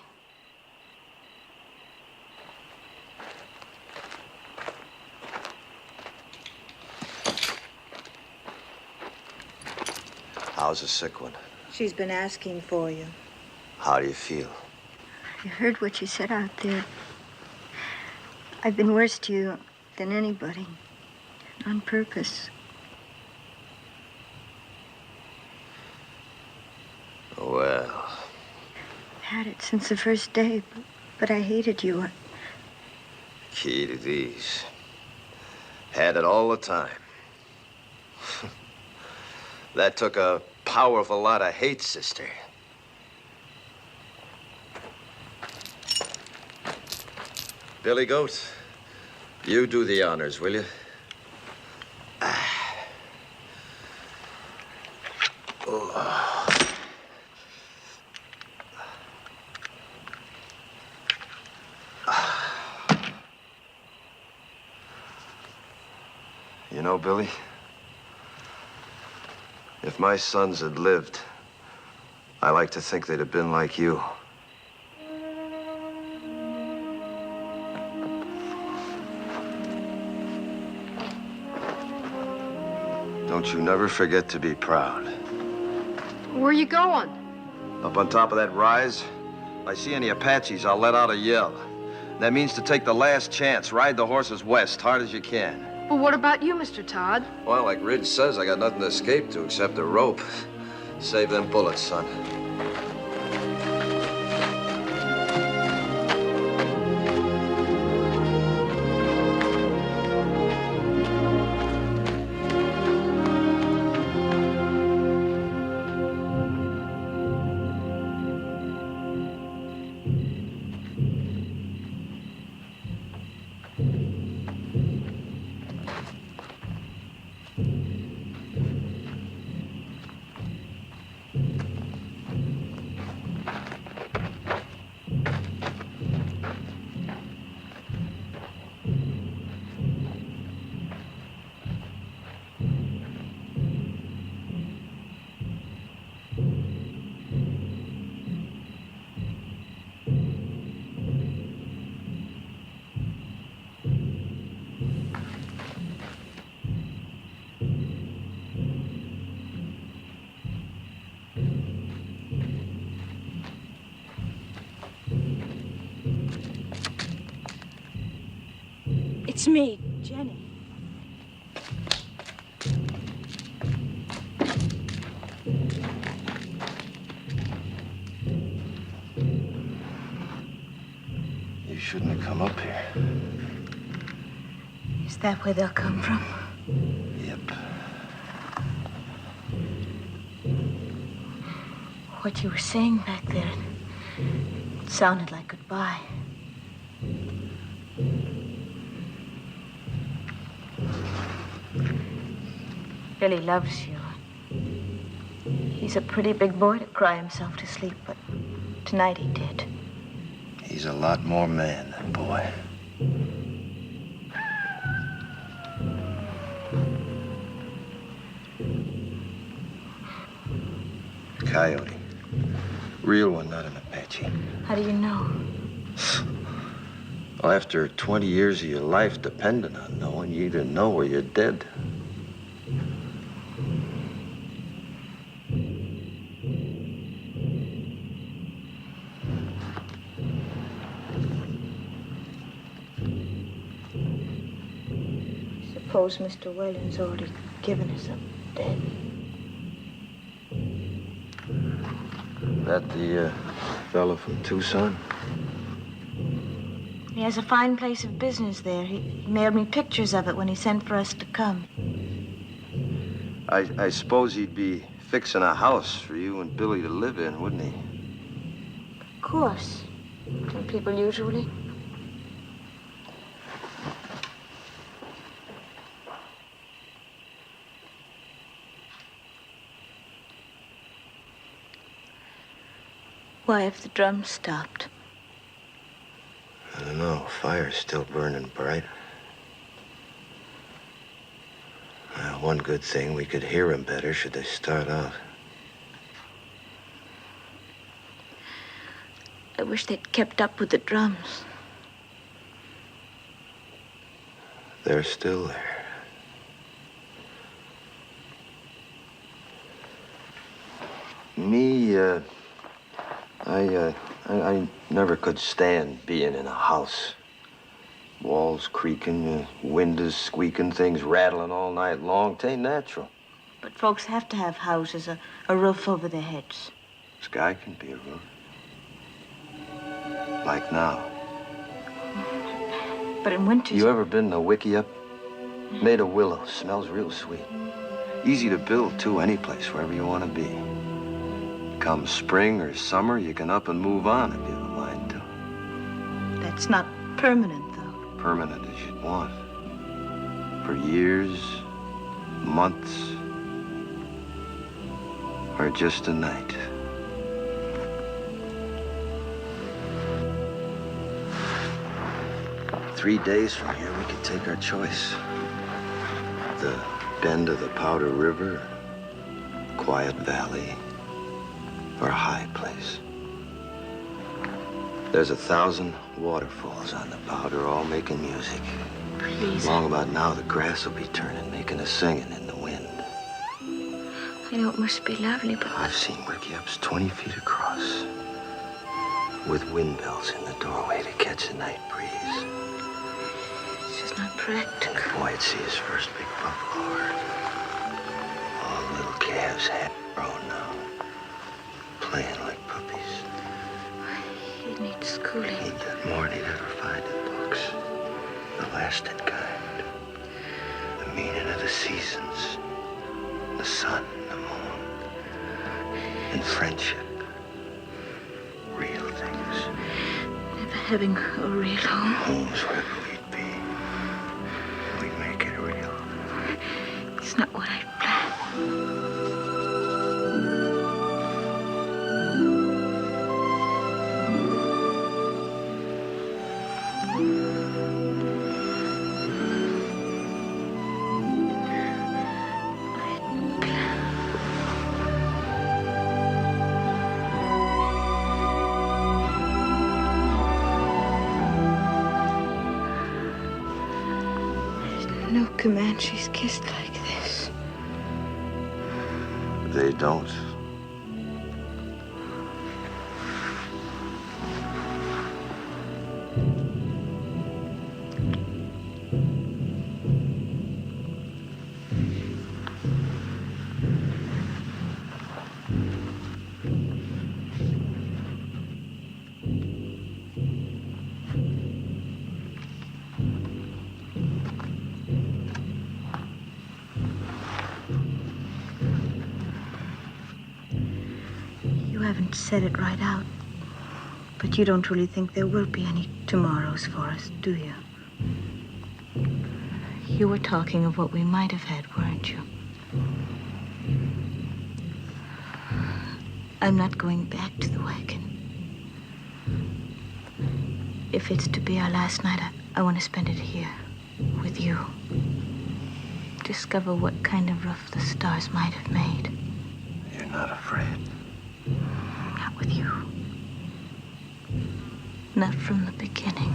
How's the sick one? She's been asking for you. How do you feel? I heard what you said out there. I've been worse to you than anybody. On purpose. Well... I've had it since the first day, but I hated you. Key to these. Had it all the time. That took a powerful lot of hate, sister. Billy Goat, you do the honors, will you? Oh. You know, Billy, if my sons had lived, I like to think they'd have been like you. Don't you never forget to be proud. Where are you going? Up on top of that rise, if I see any Apaches, I'll let out a yell. That means to take the last chance, ride the horses west, hard as you can. But what about you, Mr. Todd? Well, like Ridge says, I got nothing to escape to except a rope. Save them bullets, son. It's me, Jenny. You shouldn't have come up here. Is that where they'll come from? Yep. What you were saying back there, it sounded like goodbye. Billy loves you. He's a pretty big boy to cry himself to sleep, but tonight he did. He's a lot more man than boy. Coyote. Real one, not an Apache. How do you know? Well, after 20 years of your life depending on knowing, you either know or you're dead. Suppose Mr. Whalen's already given us up dead. That the fellow from Tucson? He has a fine place of business there. He mailed me pictures of it when he sent for us to come. I suppose he'd be fixing a house for you and Billy to live in, wouldn't he? Of course. Don't people usually? Why have the drums stopped? I don't know. Fire's still burning bright. One good thing, we could hear them better should they start out. I wish they'd kept up with the drums. They're still there. Me, I never could stand being in a house. Walls creaking, windows squeaking, things rattling all night long. 'Tain't natural. But folks have to have houses, a roof over their heads. Sky can be a roof. Like now. But in winter... You ever been to Wickiup? Made of willow. Smells real sweet. Easy to build, too, any place, wherever you want to be. Come spring or summer, you can up and move on if you have a mind to. That's not permanent, though. Permanent as you'd want. For years, months, or just a night. "3 days from here, we could take our choice. The bend of the Powder River, quiet valley, or a high place. There's 1,000 waterfalls on the Powder, all making music. Please. Long about now, the grass will be turning, making a singing in the wind. I know it must be lovely, but... I've seen Wickiups 20 feet across, with windmills in the doorway to catch the night breeze. It's just not practical. And the boy'd see his first big buffalo herd. All the little calves half grown now, playing like puppies. He'd need schooling. He'd get more than he'd ever find in books. The lasting kind. The meaning of the seasons. The sun, the moon. And friendship. Real things. Never having a real home. Home's wherever we'd be. We'd make it real. It's not what I'd planned. No Comanches kissed like this. They don't. You haven't said it right out, but you don't really think there will be any tomorrows for us, do you? You were talking of what we might have had, weren't you? I'm not going back to the wagon. If it's to be our last night, I want to spend it here, with you. Discover what kind of roof the stars might have made. You're not afraid? Not with you. Not from the beginning.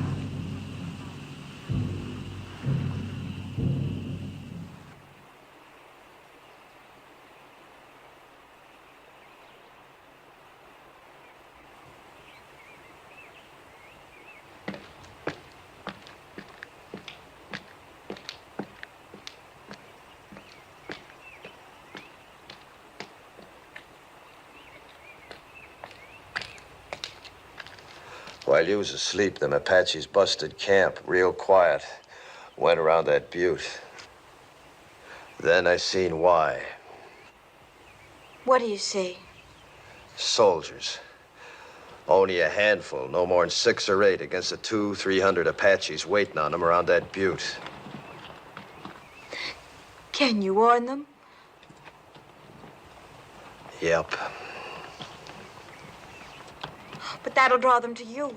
While you was asleep, them Apaches busted camp, real quiet. Went around that butte. Then I seen why. What do you see? Soldiers. Only a handful, no more than 6 or 8 against the 200-300 Apaches waiting on them around that butte. Can you warn them? Yep. But that'll draw them to you.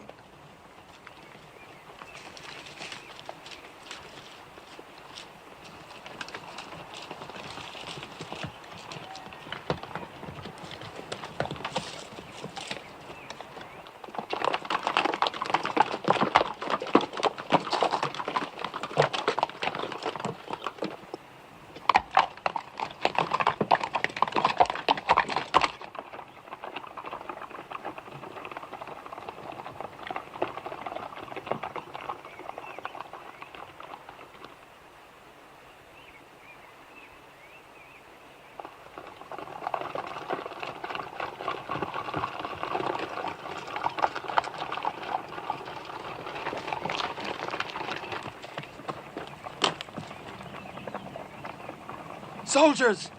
Soldiers!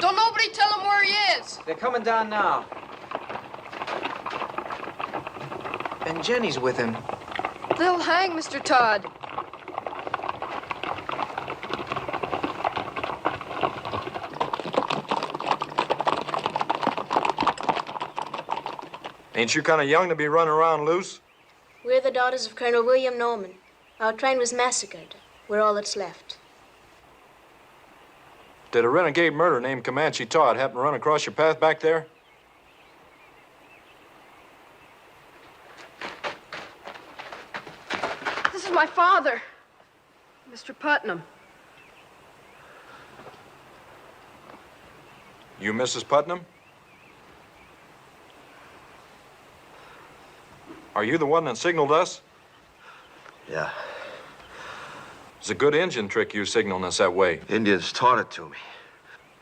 Don't nobody tell him where he is. They're coming down now. And Jenny's with him. They'll hang Mr. Todd. Ain't you kind of young to be running around loose? We're the daughters of Colonel William Norman. Our train was massacred. We're all that's left. Did a renegade murderer named Comanche Todd happen to run across your path back there? This is my father, Mr. Putnam. You Mrs. Putnam? Are you the one that signaled us? Yeah. It's a good engine trick you signaling us that way. Indians taught it to me.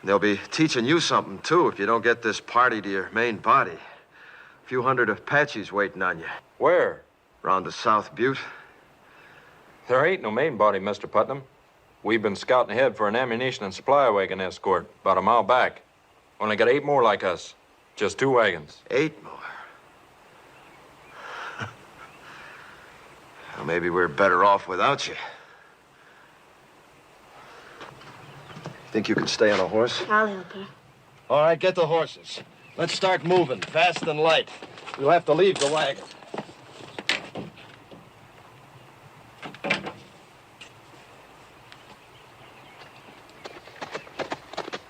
They'll be teaching you something, too, if you don't get this party to your main body. A few hundred Apaches waiting on you. Where? Around the South Butte. There ain't no main body, Mr. Putnam. We've been scouting ahead for an ammunition and supply wagon escort about a mile back. Only got 8 more like us. Just 2 wagons. 8 more? Well, maybe we're better off without you. Think you can stay on a horse? I'll help her. All right, get the horses. Let's start moving, fast and light. We'll have to leave the wagon.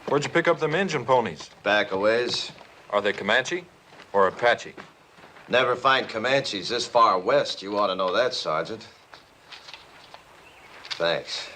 Where'd you pick up them engine ponies? Back a ways. Are they Comanche or Apache? Never find Comanches this far west. You ought to know that, Sergeant. Thanks.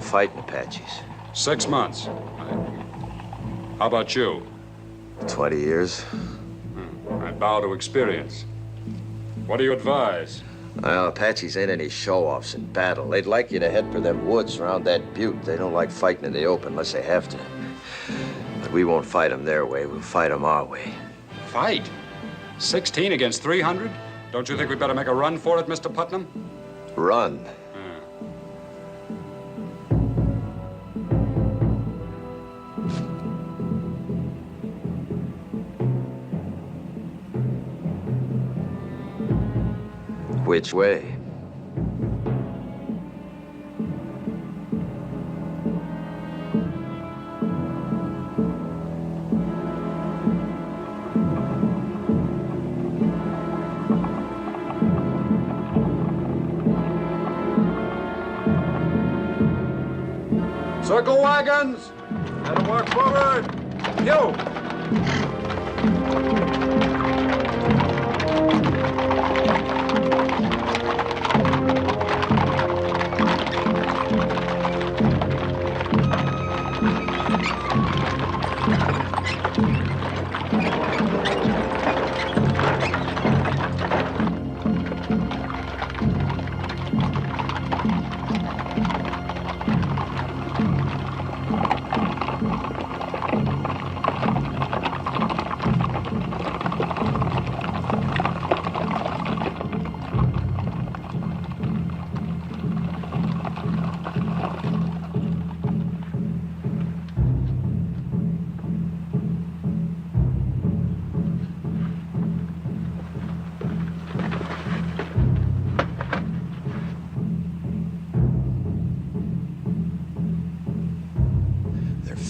Fighting Apaches. 6 months. How about you? 20 years. I bow to experience. What do you advise? Well, Apaches ain't any show-offs in battle. They'd like you to head for them woods around that butte. They don't like fighting in the open unless they have to. But we won't fight them their way. We'll fight them our way. Fight? 16 against 300? Don't you think we better make a run for it, Mr. Putnam? Run? Which way? Circle wagons! Let them work forward! You!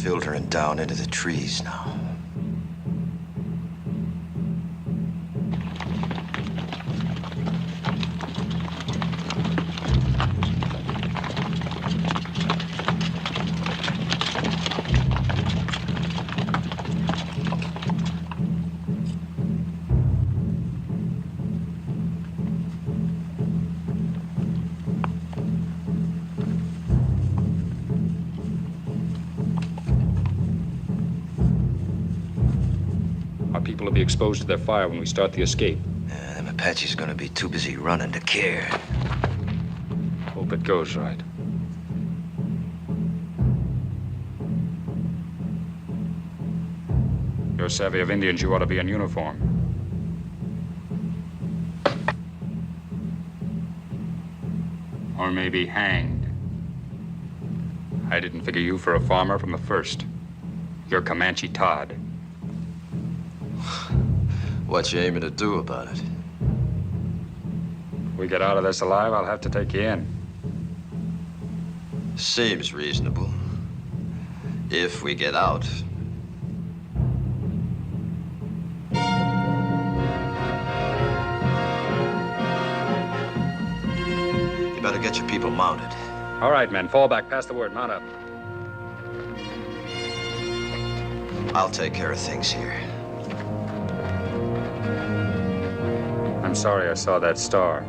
filtering down into the trees now. People will be exposed to their fire when we start the escape. Yeah, them Apache's gonna be too busy running to care. Hope it goes right. You're savvy of Indians, you ought to be in uniform. Or maybe hanged. I didn't figure you for a farmer from the first. You're Comanche Todd. What you aiming to do about it? We get out of this alive, I'll have to take you in. Seems reasonable. If we get out. You better get your people mounted. All right, men, fall back. Pass the word. Mount up. I'll take care of things here. I'm sorry I saw that star.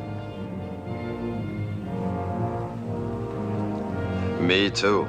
Me too.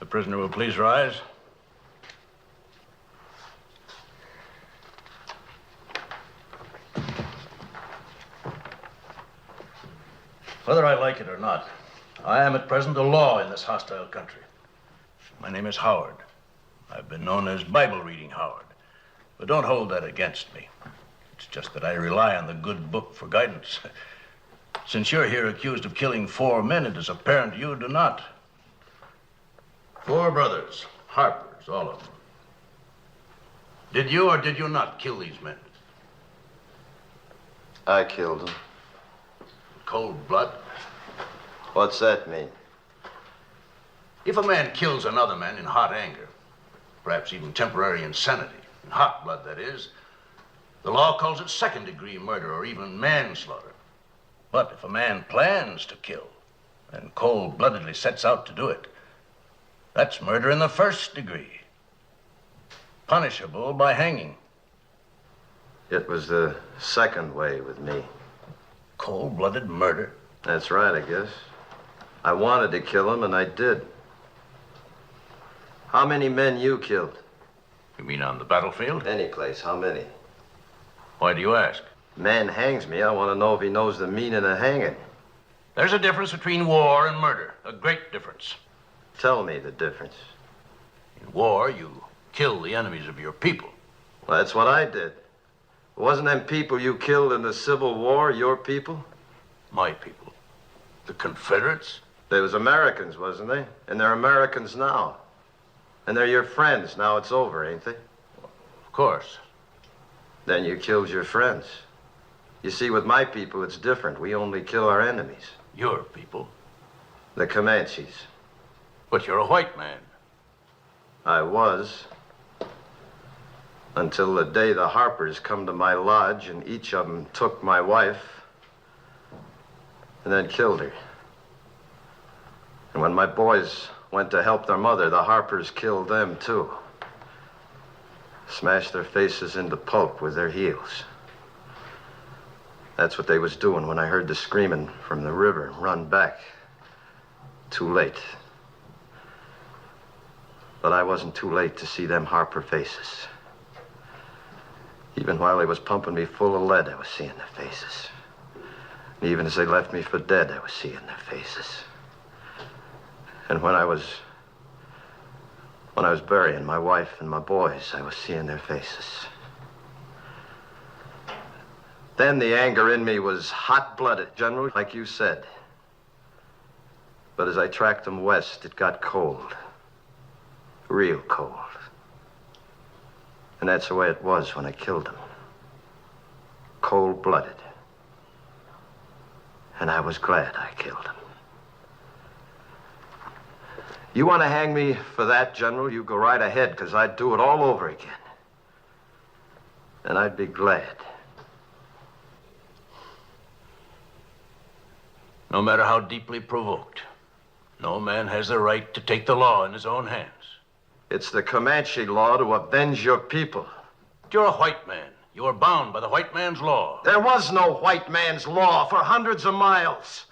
Prisoner will please rise. Whether I like it or not, I am at present a law in this hostile country. My name is Howard. I've been known as Bible-reading Howard, but don't hold that against me. It's just that I rely on the good book for guidance. Since you're here accused of killing 4 men, it is apparent you do not. 4 brothers, Harpers, all of them. Did you or did you not kill these men? I killed them. Cold blood? What's that mean? If a man kills another man in hot anger, perhaps even temporary insanity, In hot blood, that is. The law calls it second-degree murder or even manslaughter. But if a man plans to kill and cold-bloodedly sets out to do it, that's murder in the first degree, punishable by hanging. It was the second way with me. Cold-blooded murder? That's right, I guess. I wanted to kill him, and I did. How many men you killed? You mean on the battlefield? Any place. How many? Why do you ask? Man hangs me. I want to know if he knows the meaning of hanging. There's a difference between war and murder. A great difference. Tell me the difference. In war, you kill the enemies of your people. Well, that's what I did. Wasn't them people you killed in the Civil War your people? My people. The Confederates? They was Americans, wasn't they? And they're Americans now. And they're your friends. Now it's over, ain't they? Of course. Then you killed your friends. You see, with my people, it's different. We only kill our enemies. Your people? The Comanches. But you're a white man. I was. Until the day the Harpers come to my lodge and each of them took my wife and then killed her. And when my boys went to help their mother, the Harpers killed them too. Smashed their faces into pulp with their heels. That's what they was doing when I heard the screaming from the river and run back. Too late. But I wasn't too late to see them Harper faces. Even while they was pumping me full of lead, I was seeing their faces. And even as they left me for dead, I was seeing their faces. And when I was burying my wife and my boys, I was seeing their faces. Then the anger in me was hot-blooded, General, like you said. But as I tracked them west, it got cold. Real cold. And that's the way it was when I killed them. Cold-blooded. And I was glad I killed him. You want to hang me for that, General? You go right ahead, because I'd do it all over again. And I'd be glad. No matter how deeply provoked, no man has the right to take the law in his own hands. It's the Comanche law to avenge your people. You're a white man. You are bound by the white man's law. There was no white man's law for hundreds of miles.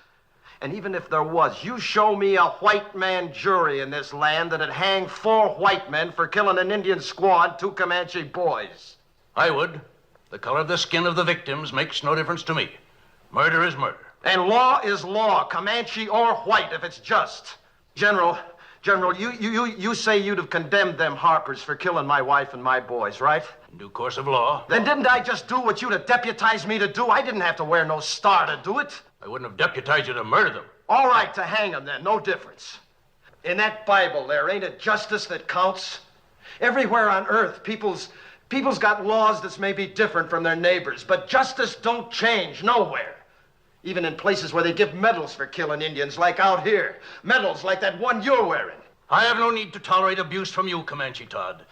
And even if there was, you show me a white man jury in this land that'd hang 4 white men for killing an Indian squaw and 2 Comanche boys. I would. The color of the skin of the victims makes no difference to me. Murder is murder. And law is law, Comanche or white, if it's just. General, you say you'd have condemned them Harpers for killing my wife and my boys, right? In due course of law. Then didn't I just do what you'd have deputized me to do? I didn't have to wear no star to do it. I wouldn't have deputized you to murder them. All right, to hang them then, no difference. In that Bible there, ain't it justice that counts? Everywhere on earth, people's got laws that's maybe different from their neighbors, but justice don't change nowhere. Even in places where they give medals for killing Indians, like out here. Medals like that one you're wearing. I have no need to tolerate abuse from you, Comanche Todd.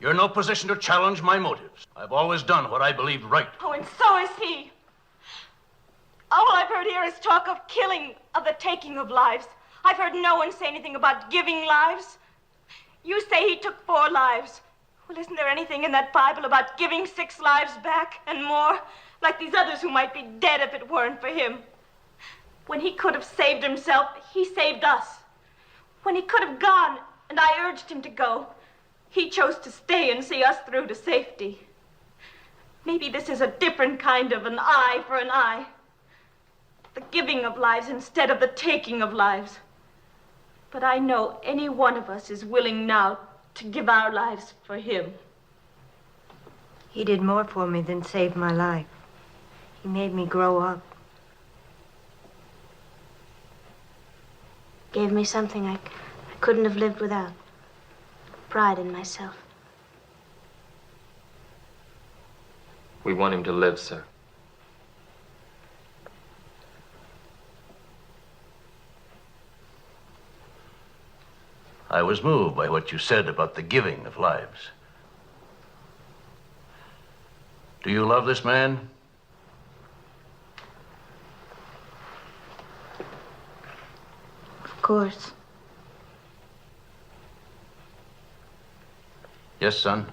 You're in no position to challenge my motives. I've always done what I believed right. Oh, and so is he. All I've heard here is talk of killing, of the taking of lives. I've heard no one say anything about giving lives. You say he took 4 lives. Well, isn't there anything in that Bible about giving 6 lives back and more? Like these others who might be dead if it weren't for him. When he could have saved himself, he saved us. When he could have gone, and I urged him to go, he chose to stay and see us through to safety. Maybe this is a different kind of an eye for an eye. The giving of lives instead of the taking of lives. But I know any one of us is willing now to give our lives for him. He did more for me than save my life. He made me grow up. Gave me something I couldn't have lived without. Pride in myself. We want him to live, sir. I was moved by what you said about the giving of lives. Do you love this man? Of course. Yes, son.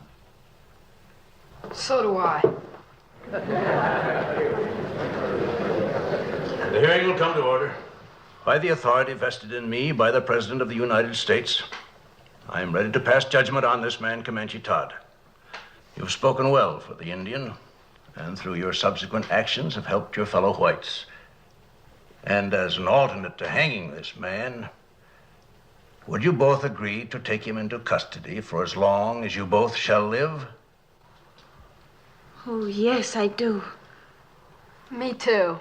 So do I. The hearing will come to order. By the authority vested in me by the President of the United States, I am ready to pass judgment on this man, Comanche Todd. You've spoken well for the Indian, and through your subsequent actions have helped your fellow whites. And as an alternate to hanging this man, would you both agree to take him into custody for as long as you both shall live? Oh, yes, I do. Me too.